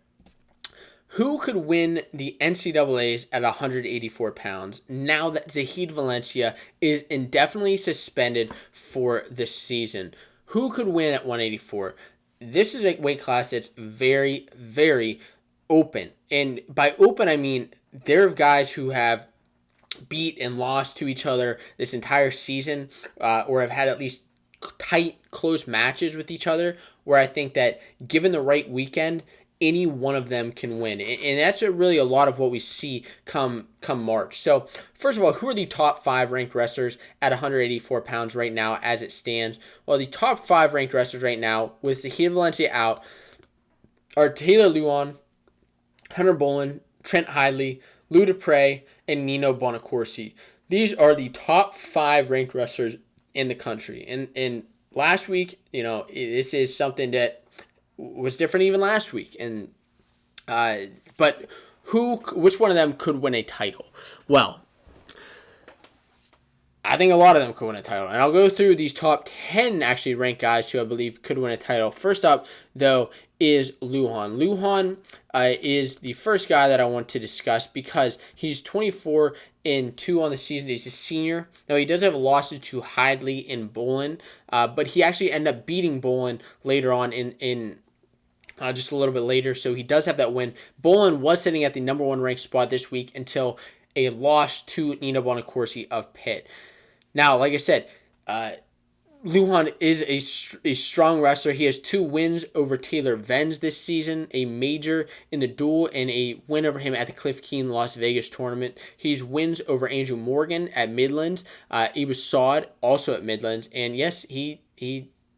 Who could win the NCAAs at 184 pounds now that Zahid Valencia is indefinitely suspended for the season? Who could win at 184? This is a weight class that's very, very open. And by open, I mean there are guys who have beat and lost to each other this entire season, or have had at least tight, close matches with each other, where I think that given the right weekend, any one of them can win. And that's really a lot of what we see come March. So, first of all, who are the top 5 ranked wrestlers at 184 pounds right now as it stands? Well, the top 5 ranked wrestlers right now, with Zahid Valencia out, are Taylor Luan, Hunter Bolin, Trent Hidley, Lou Dupre, and Nino Bonacorsi. These are the top 5 ranked wrestlers in the country. And last week, this is something that was different even last week. And but which one of them could win a title? Well, I think a lot of them could win a title. And I'll go through these top 10 actually ranked guys who I believe could win a title. First up, though, is Lujan. Lujan is the first guy that I want to discuss because he's 24-2 on the season. He's a senior. Now, he does have losses to Hidley and Bolin, but he actually ended up beating Bolin later on in just a little bit later, so he does have that win. Bolin was sitting at the number 1 ranked spot this week until a loss to Nino Bonacorsi of Pitt. Now, like I said, Lujan is a strong wrestler. He has 2 wins over Taylor Venz this season, a major in the duel, and a win over him at the Cliff Keen Las Vegas tournament. He's wins over Andrew Morgan at Midlands. He was Sawed also at Midlands, and yes, he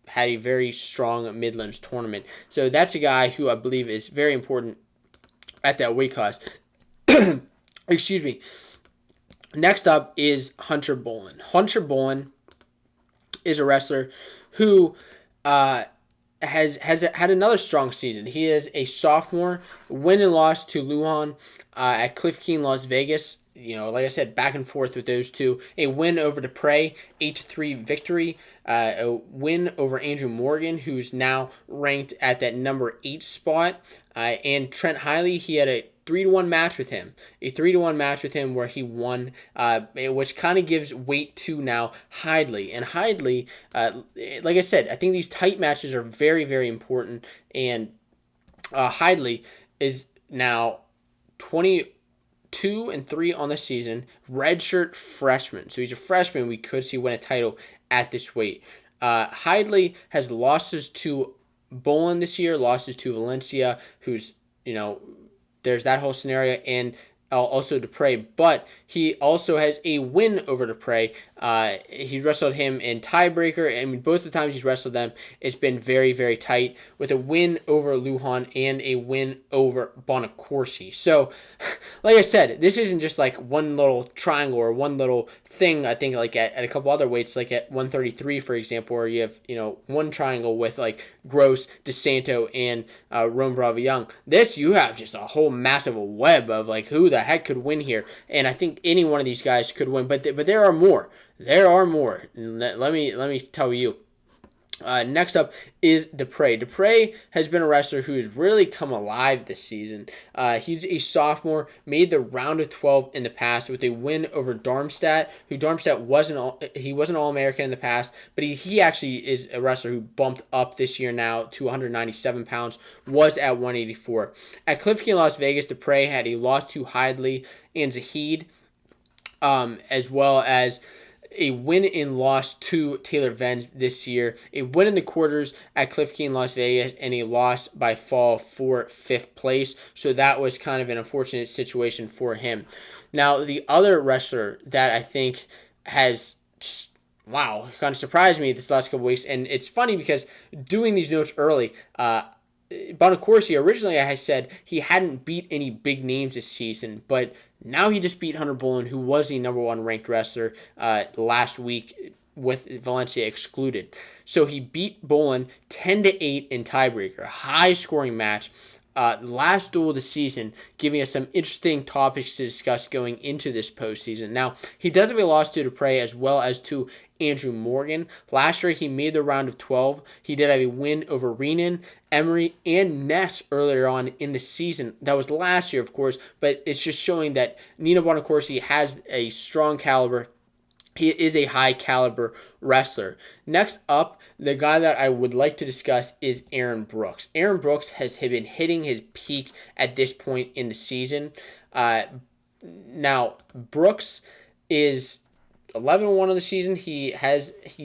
had a very strong Midlands tournament. So that's a guy who I believe is very important at that weight class. Excuse me. Next up is Hunter Bolin. Hunter Bolin is a wrestler who has had another strong season. He is a sophomore, win and loss to Lujan at Cliff Keen, Las Vegas. Like I said, back and forth with those two. A win over Dupre, 8-3 victory. A win over Andrew Morgan, who's now ranked at that number 8 spot. And Trent Hidley, he had a 3-1 match with him. A 3-1 match with him where he won, which kind of gives weight to now Hidley. And Hidley, like I said, I think these tight matches are very, very important. And Hidley is now 22-3 on the season, redshirt freshman. So he's a freshman. We could see win a title at this weight. Hidley has losses to Bolin this year, losses to Valencia, who's, there's that whole scenario, and also Dupre, but he also has a win over Dupre. He wrestled him in tiebreaker, and both the times he's wrestled them, it's been very, very tight, with a win over Lujan and a win over Bonacorsi. So, like I said, this isn't just like one little triangle or one little thing. I think like at a couple other weights, like at 133, for example, where you have one triangle with like Gross, DeSanto, and Rome Bravo Young. This, you have just a whole massive web of like who the heck could win here, and I think any one of these guys could win. But there are more. There are more. Let me tell you. Next up is Dupre. Dupre has been a wrestler who has really come alive this season. He's a sophomore, made the round of 12 in the past with a win over Darmstadt, who Darmstadt wasn't All-American in the past, but he actually is a wrestler who bumped up this year now to 197 pounds, was at 184. At Cliff King, Las Vegas, Dupre had a loss to Hidley and Zahid, as well as a win and loss to Taylor Venz this year, a win in the quarters at Cliff King, Las Vegas, and a loss by fall for 5th place. So that was kind of an unfortunate situation for him. Now, the other wrestler that I think has just, wow, kind of surprised me this last couple weeks, and it's funny because doing these notes early, Bonacorsi, originally I said he hadn't beat any big names this season, but now he just beat Hunter Bolin, who was the number 1 ranked wrestler last week with Valencia excluded. So he beat Bolin 10-8 in tiebreaker, high scoring match. Last duel of the season, giving us some interesting topics to discuss going into this postseason. Now, he does have a loss to Dupre as well as to Andrew Morgan. Last year, he made the round of 12. He did have a win over Renan, Emery, and Ness earlier on in the season. That was last year, of course, but it's just showing that Nino Bonacorsi has a strong caliber. He is a high caliber wrestler. Next up, the guy that I would like to discuss is Aaron Brooks. Aaron Brooks has been hitting his peak at this point in the season. Now, Brooks is 11-1 on the season. He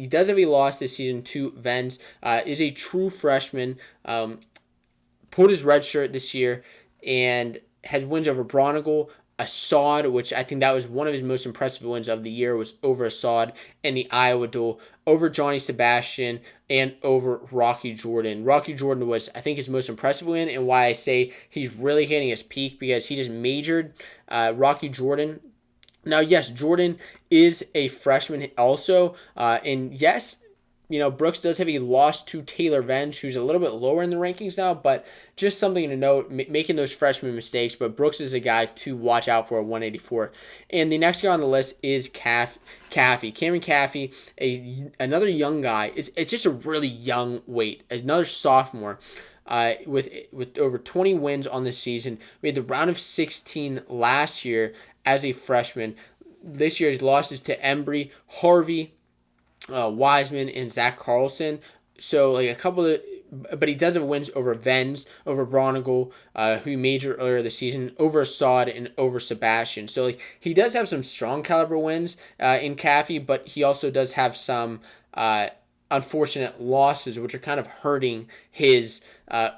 does have a loss this season to Venz. Is a true freshman. Pulled his red shirt this year and has wins over Bronigal, Assad, which I think that was one of his most impressive wins of the year, was over Assad, and the Iowa duel, over Johnny Sebastian, and over Rocky Jordan. Rocky Jordan was, I think, his most impressive win, and why I say he's really hitting his peak, because he just majored Rocky Jordan. Now, yes, Jordan is a freshman also, and yes, Brooks does have a loss to Taylor Venz, who's a little bit lower in the rankings now, but just something to note, making those freshman mistakes. But Brooks is a guy to watch out for at 184. And the next guy on the list is Caffey. Cameron Caffey, another young guy. It's just a really young weight, another sophomore. With over 20 wins on the season. We had the round of 16 last year as a freshman. This year his losses to Embry, Harvey, Wiseman, and Zach Carlson. So like a couple of, but he does have wins over Venz, over Bronigal, who he majored earlier this season, over Assad, and over Sebastian. So like he does have some strong caliber wins in Caffey, but he also does have some unfortunate losses, which are kind of hurting his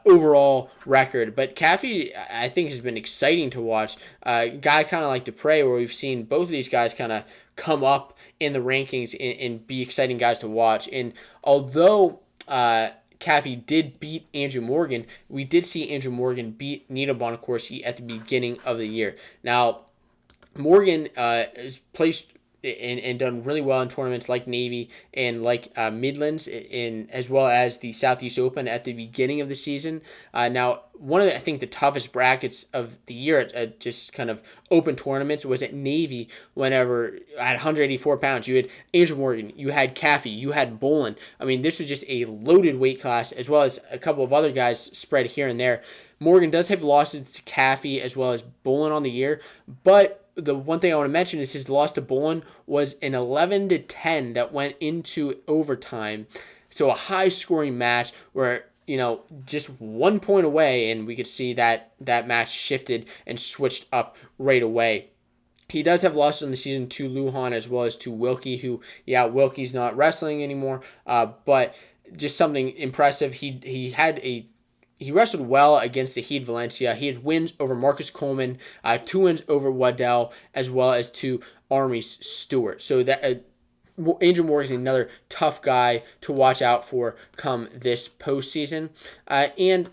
overall record. But Caffey, I think, has been exciting to watch. Guy kind of like Dupre, where we've seen both of these guys kind of come up in the rankings and be exciting guys to watch. And although Caffey did beat Andrew Morgan, we did see Andrew Morgan beat Nino Bonacorsi at the beginning of the year. Now, Morgan is placed and done really well in tournaments like Navy and like Midlands, as well as the Southeast Open at the beginning of the season. Now, one of the, I think, the toughest brackets of the year at just kind of open tournaments was at Navy, whenever at 184 pounds, you had Andrew Morgan, you had Caffey, you had Bolin. I mean, this was just a loaded weight class, as well as a couple of other guys spread here and there. Morgan does have losses to Caffey as well as Bolin on the year, but the one thing I want to mention is his loss to Bolin was an 11-10 that went into overtime. So a high-scoring match where, just 1 point away, and we could see that match shifted and switched up right away. He does have losses in the season to Lujan as well as to Wilkie, who, Wilkie's not wrestling anymore, but just something impressive. He wrestled well against the Heat Valencia. He has wins over Marcus Coleman, 2 wins over Waddell, as well as to Army's Stewart. So that Andrew Morgan is another tough guy to watch out for come this postseason. And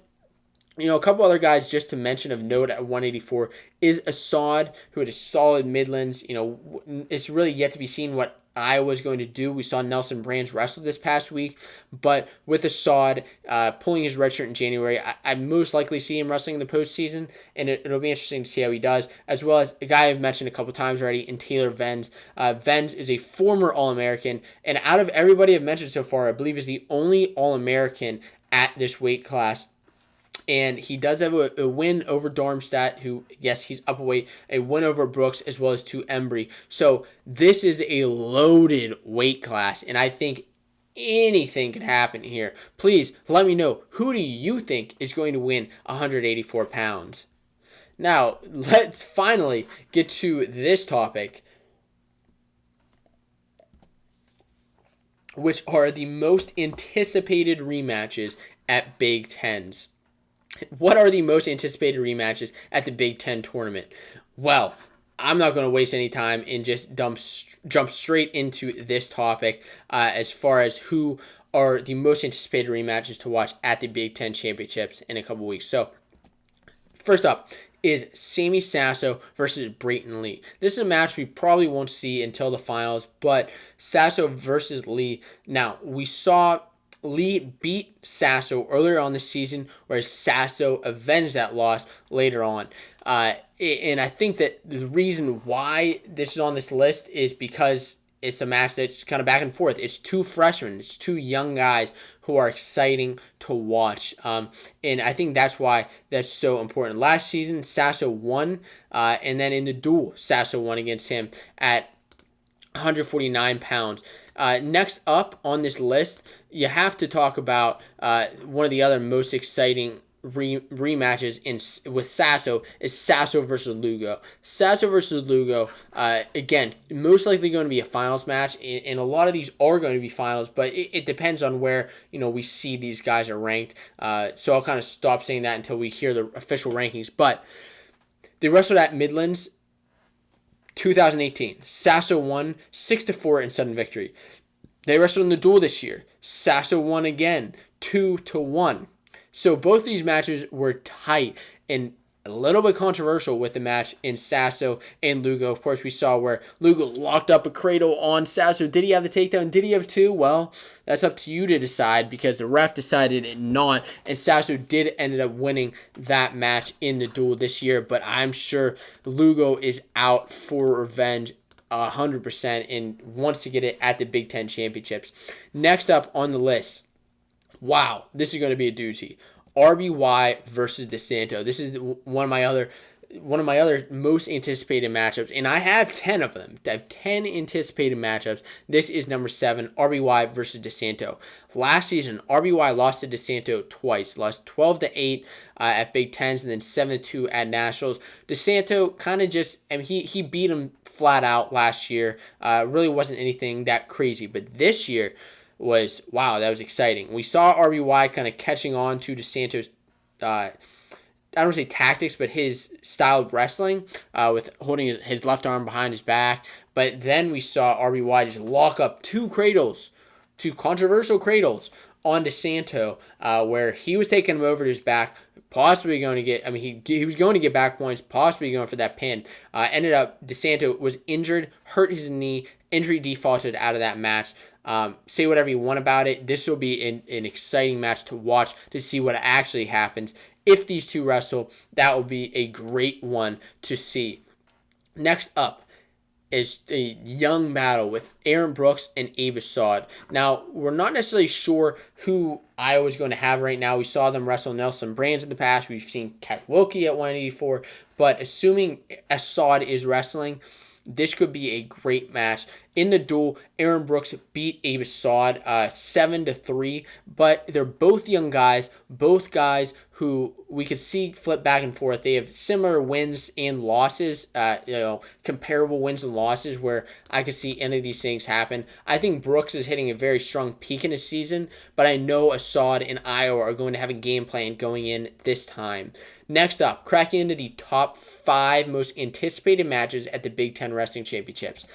a couple other guys just to mention of note at 184 is Assad, who had a solid Midlands. It's really yet to be seen what Iowa's going to do. We saw Nelson Brands wrestle this past week, but with Assad pulling his red shirt in January, I most likely see him wrestling in the postseason, and it'll be interesting to see how he does, as well as a guy I've mentioned a couple times already in Taylor Venz. Venz is a former All-American, and out of everybody I've mentioned so far, I believe is the only All-American at this weight class. And he does have a win over Darmstadt, who, yes, he's up a weight, a win over Brooks, as well as to Embry. So this is a loaded weight class, and I think anything could happen here. Please let me know, who do you think is going to win 184 pounds? Now, let's finally get to this topic, which are the most anticipated rematches at Big Tens. What are the most anticipated rematches at the Big Ten tournament? Well, I'm not going to waste any time and just jump straight into this topic as far as who are the most anticipated rematches to watch at the Big Ten championships in a couple weeks. So, first up is Sammy Sasso versus Brayton Lee. This is a match we probably won't see until the finals, but Sasso versus Lee. Now, we saw Lee beat Sasso earlier on the season, whereas Sasso avenged that loss later on. And I think that the reason why this is on this list is because it's a match that's kind of back and forth. It's two freshmen. It's two young guys who are exciting to watch. And I think that's why that's so important. Last season, Sasso won, and then in the duel, Sasso won against him at 149 pounds. Next up on this list, you have to talk about one of the other most exciting rematches with Sasso is Sasso versus Lugo. Sasso versus Lugo, again, most likely going to be a finals match, and a lot of these are going to be finals, but it depends on where we see these guys are ranked. So I'll kind of stop saying that until we hear the official rankings. But they wrestled at Midlands 2018. Sasso won 6-4 in sudden victory. They wrestled in the duel this year. Sasso won again 2-1. So both these matches were tight and a little bit controversial with the match in Sasso and Lugo. Of course, we saw where Lugo locked up a cradle on Sasso. Did he have the takedown? Did he have two? Well, that's up to you to decide because the ref decided it not. And Sasso did end up winning that match in the duel this year. But I'm sure Lugo is out for revenge 100% and wants to get it at the Big Ten championships. Next up on the list, wow, this is going to be a doozy. RBY versus DeSanto. This is one of my other most anticipated matchups, and I have 10 of them. I have 10 anticipated matchups. This is number 7, RBY versus DeSanto. Last season, RBY lost to DeSanto twice. Lost 12-8 at Big Tens and then 7-2 at Nationals. DeSanto kind of just, he beat him flat out last year. Really wasn't anything that crazy, but this year was, wow, that was exciting. We saw RBY kind of catching on to DeSanto's, I don't want to say tactics, but his style of wrestling with holding his left arm behind his back. But then we saw RBY just lock up two controversial cradles on DeSanto, where he was taking him over to his back, possibly going to get, he was going to get back points, possibly going for that pin. Ended up, DeSanto was injured, hurt his knee, injury defaulted out of that match. Say whatever you want about it. This will be an exciting match to watch to see what actually happens. If these two wrestle, that will be a great one to see. Next up is a young battle with Aaron Brooks and Abe Assad. Now, we're not necessarily sure who Iowa's going to have right now. We saw them wrestle Nelson Brands in the past. We've seen Kat Wilkie at 184. But assuming Assad is wrestling, this could be a great match. In the duel, Aaron Brooks beat Abe Assad 7-3, but they're both young guys, both guys who we could see flip back and forth. They have similar wins and losses, comparable wins and losses where I could see any of these things happen. I think Brooks is hitting a very strong peak in his season, but I know Assad and Iowa are going to have a game plan going in this time. Next up, cracking into the top 5 most anticipated matches at the Big Ten Wrestling Championships.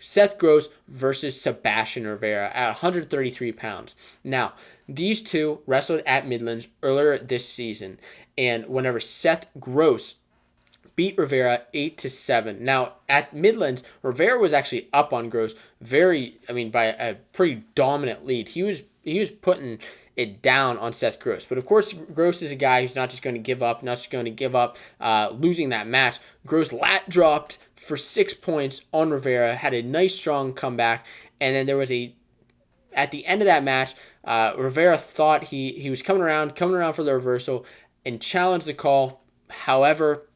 Seth Gross versus Sebastian Rivera at 133 pounds. Now, these two wrestled at Midlands earlier this season, and whenever Seth Gross beat Rivera 8-7. Now at Midlands, Rivera was actually up on Gross by a pretty dominant lead. He was putting it down on Seth Gross. But of course, Gross is a guy who's not just going to give up, losing that match. Gross lat dropped for 6 points on Rivera, had a nice strong comeback, and then there was at the end of that match, Rivera thought he was coming around for the reversal and challenged the call. However,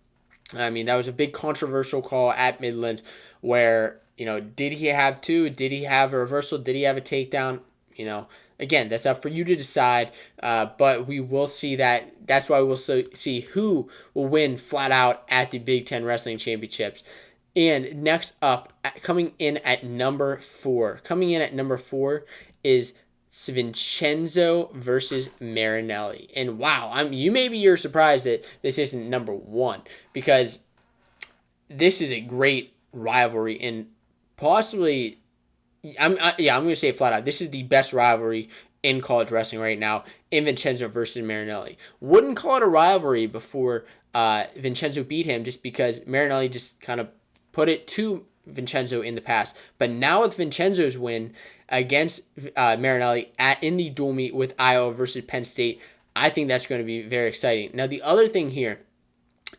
that was a big controversial call at Midland where, did he have two? Did he have a reversal? Did he have a takedown? Again, that's up for you to decide, but we will see that. That's why we'll see who will win flat out at the Big Ten Wrestling Championships. And next up, coming in at number 4 is Vincenzo versus Marinelli. And wow, you're surprised that this isn't number 1, because this is a great rivalry and possibly, I'm going to say it flat out, this is the best rivalry in college wrestling right now in Vincenzo versus Marinelli. Wouldn't call it a rivalry before Vincenzo beat him, just because Marinelli just kind of put it to Vincenzo in the past. But now with Vincenzo's win against Marinelli in the dual meet with Iowa versus Penn State, I think that's going to be very exciting. Now, the other thing here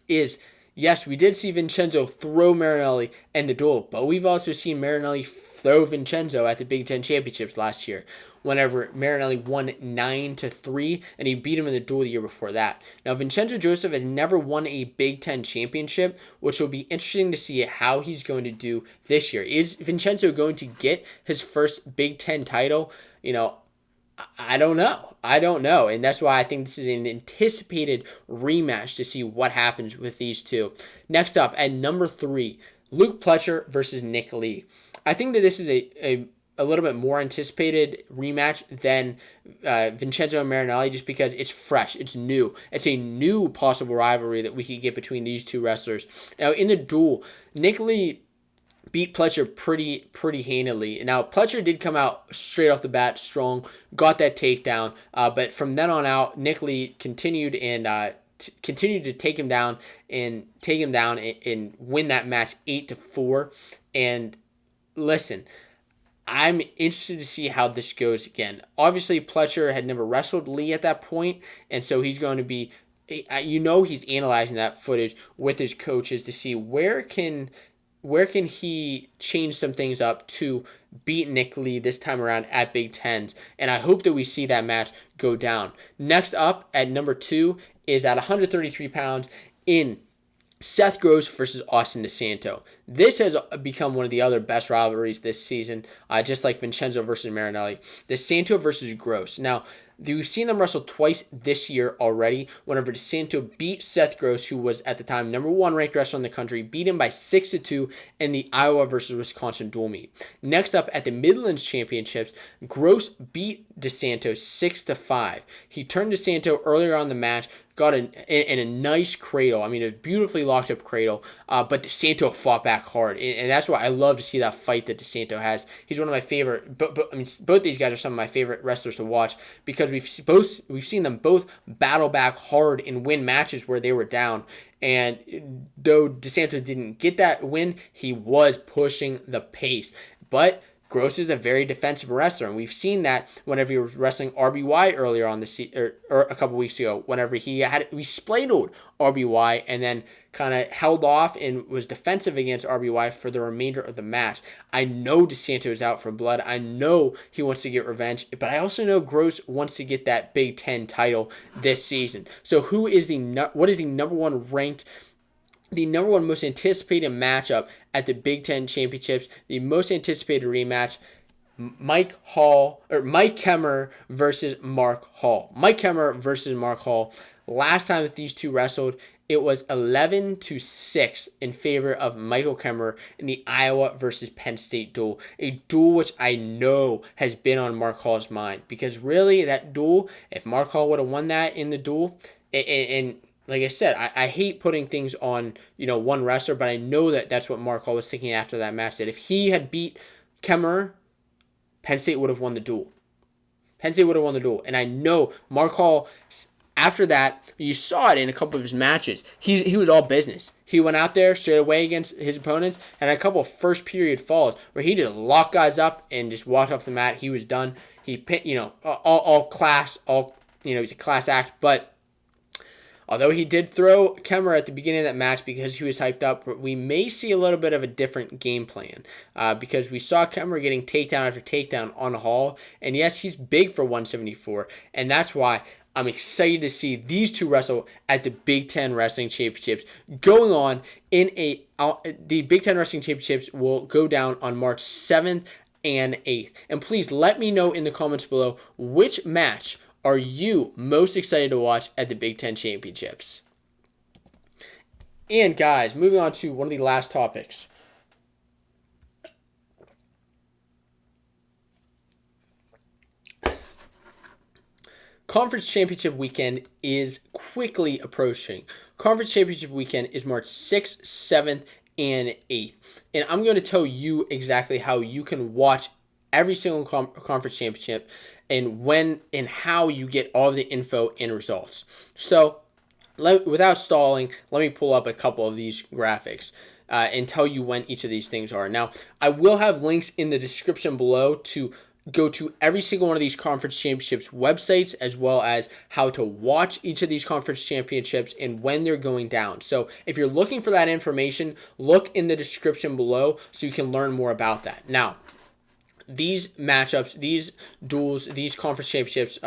is, yes, we did see Vincenzo throw Marinelli in the duel, but we've also seen Marinelli throw Vincenzo at the Big Ten Championships last year, whenever Marinelli won 9-3, and he beat him in the duel the year before that. Now, Vincenzo Joseph has never won a Big Ten championship, which will be interesting to see how he's going to do this year. Is Vincenzo going to get his first Big Ten title? I don't know. And that's why I think this is an anticipated rematch to see what happens with these two. Next up, at number 3, Luke Pletcher versus Nick Lee. I think that this is a little bit more anticipated rematch than Vincenzo and Marinelli, just because it's fresh, it's new. It's a new possible rivalry that we could get between these two wrestlers. Now, in the duel, Nick Lee beat Pletcher pretty handily. Now, Pletcher did come out straight off the bat strong, got that takedown, but from then on out, Nick Lee continued to take him down and win that match 8-4. And listen, I'm interested to see how this goes again. Obviously, Pletcher had never wrestled Lee at that point, and so he's going to be, he's analyzing that footage with his coaches to see where can he change some things up to beat Nick Lee this time around at Big Ten. And I hope that we see that match go down. Next up at number 2 is at 133 pounds in Seth Gross versus Austin DeSanto. This has become one of the other best rivalries this season, just like Vincenzo versus Marinelli. DeSanto versus Gross. Now, we've seen them wrestle twice this year already, whenever DeSanto beat Seth Gross, who was at the time number 1 ranked wrestler in the country, beat him by 6-2 in the Iowa versus Wisconsin dual meet. Next up at the Midlands Championships, Gross beat DeSanto 6-5. He turned DeSanto earlier on the match, got in a nice cradle. A beautifully locked up cradle, but DeSanto fought back hard, and that's why I love to see that fight that DeSanto has. He's one of my favorite, both these guys are some of my favorite wrestlers to watch, because we've seen them both battle back hard and win matches where they were down. And though DeSanto didn't get that win, he was pushing the pace. But Gross is a very defensive wrestler, and we've seen that whenever he was wrestling RBY earlier on or a couple weeks ago, whenever we spladled RBY and then kind of held off and was defensive against RBY for the remainder of the match. I know DeSanto is out for blood. I know he wants to get revenge, but I also know Gross wants to get that Big Ten title this season. So what is the number 1 ranked, the number 1 most anticipated matchup at the Big Ten Championships, the most anticipated rematch? Mike Kemmer versus Mark Hall. Mike Kemmer versus Mark Hall. Last time that these two wrestled, it was 11-6 in favor of Michael Kemmer in the Iowa versus Penn State duel. A duel which I know has been on Mark Hall's mind, because really that duel, if Mark Hall would have won that in the duel, and like I said, I hate putting things on one wrestler, but I know that that's what Mark Hall was thinking after that match, that if he had beat Kemmer, Penn State would have won the duel. And I know Mark Hall, After that, you saw it in a couple of his matches. He was all business. He went out there straight away against his opponents and had a couple of first period falls where he just locked guys up and just walked off the mat. He was done. He, all class, he's a class act. But although he did throw Kemmer at the beginning of that match because he was hyped up, we may see a little bit of a different game plan because we saw Kemmer getting takedown after takedown on Hall. And yes, he's big for 174, and that's why I'm excited to see these two wrestle at the Big Ten Wrestling Championships going on the Big Ten Wrestling Championships will go down on March 7th and 8th. And please let me know in the comments below which match are you most excited to watch at the Big Ten Championships. And guys, moving on to one of the last topics. Conference Championship Weekend is quickly approaching. Conference Championship Weekend is March 6th, 7th, and 8th. And I'm going to tell you exactly how you can watch every single conference championship and when and how you get all of the info and results. So, without stalling, let me pull up a couple of these graphics and tell you when each of these things are. Now, I will have links in the description below to go to every single one of these conference championships websites, as well as how to watch each of these conference championships and when they're going down. So if you're looking for that information, look in the description below so you can learn more about that. Now, these matchups, these duels, these conference championships,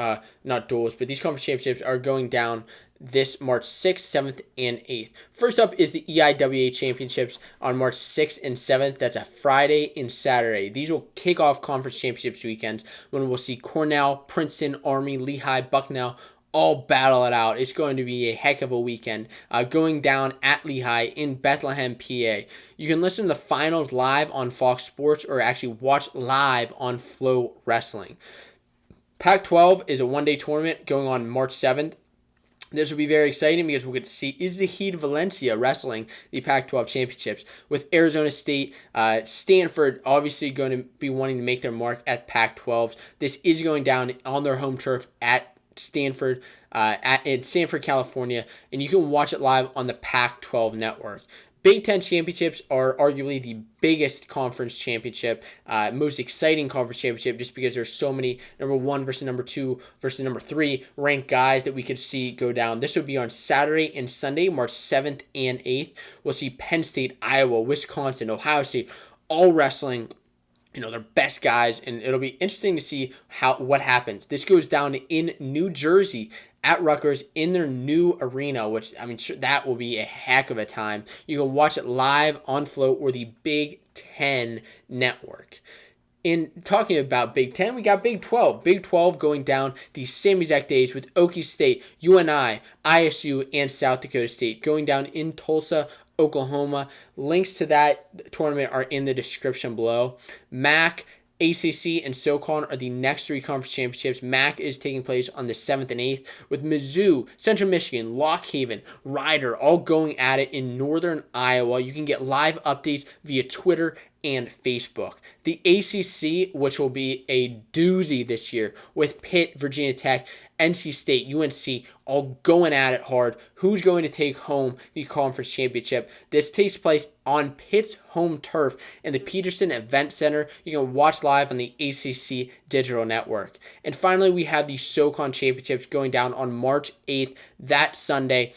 not duels, but these conference championships are going down this March 6th, 7th, and 8th. First up is the EIWA Championships on March 6th and 7th. That's a Friday and Saturday. These will kick off conference championships weekends when we'll see Cornell, Princeton, Army, Lehigh, Bucknell all battle it out. It's going to be a heck of a weekend going down at Lehigh in Bethlehem, PA. You can listen to the finals live on Fox Sports or actually watch live on Flow Wrestling. Pac-12 is a one-day tournament going on March 7th. This will be very exciting because we'll get to see Izahid Valencia wrestling the Pac-12 championships with Arizona State, Stanford obviously going to be wanting to make their mark at Pac-12. This is going down on their home turf at Stanford, in Stanford, California, and you can watch it live on the Pac-12 network. Big Ten championships are arguably the biggest conference championship, most exciting conference championship, just because there's so many number 1 versus number 2 versus number 3 ranked guys that we could see go down. This would be on Saturday and Sunday, March 7th and 8th. We'll see Penn State, Iowa, Wisconsin, Ohio State, all wrestling their best guys, and it'll be interesting to see what happens. This goes down in New Jersey at Rutgers in their new arena, which, that will be a heck of a time. You can watch it live on Flow or the Big Ten Network. In talking about Big Ten, we got Big 12. Big 12 going down the same exact days with Okie State, UNI, ISU, and South Dakota State going down in Tulsa, Oklahoma. Links to that tournament are in the description below. MAC, ACC, and SoCon are the next 3 conference championships. MAC is taking place on the 7th and 8th with Mizzou, Central Michigan, Lock Haven, Rider all going at it in northern Iowa. You can get live updates via Twitter and Facebook. The ACC, which will be a doozy this year with Pitt, Virginia Tech, NC State, UNC, all going at it hard. Who's going to take home the conference championship? This takes place on Pitt's home turf in the Peterson Event Center. You can watch live on the ACC Digital Network. And finally, we have the SoCon Championships going down on March 8th, that Sunday,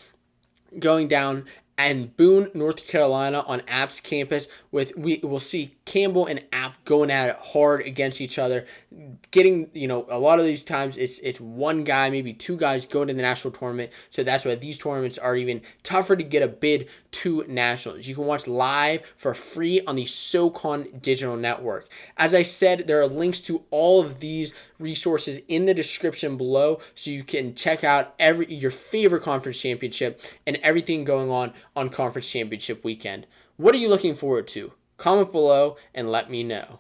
going down and Boone, North Carolina on App's campus. We'll see Campbell and App going at it hard against each other. Getting, a lot of these times it's one guy, maybe 2 guys going to the national tournament. So that's why these tournaments are even tougher to get a bid to nationals. You can watch live for free on the SoCon Digital Network. As I said, there are links to all of these resources in the description below so you can check out your favorite conference championship and everything going on conference championship weekend. What are you looking forward to? Comment below and let me know.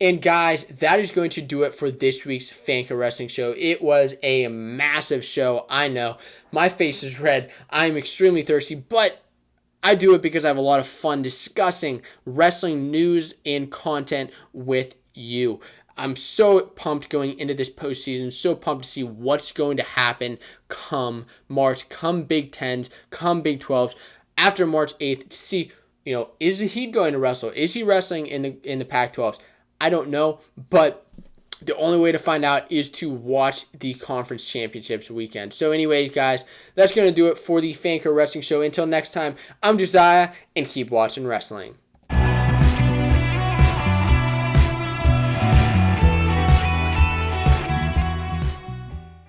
And guys, that is going to do it for this week's Fanco Wrestling Show. It was a massive show. I know. My face is red. I'm extremely thirsty, but I do it because I have a lot of fun discussing wrestling news and content with you. I'm so pumped going into this postseason, so pumped to see what's going to happen come March, come Big Tens, come Big 12s, after March 8th, to see, is he going to wrestle? Is he wrestling in the Pac-12s? I don't know, but the only way to find out is to watch the conference championships weekend. So anyways, guys, that's going to do it for the Fanco Wrestling Show. Until next time, I'm Josiah, and keep watching wrestling.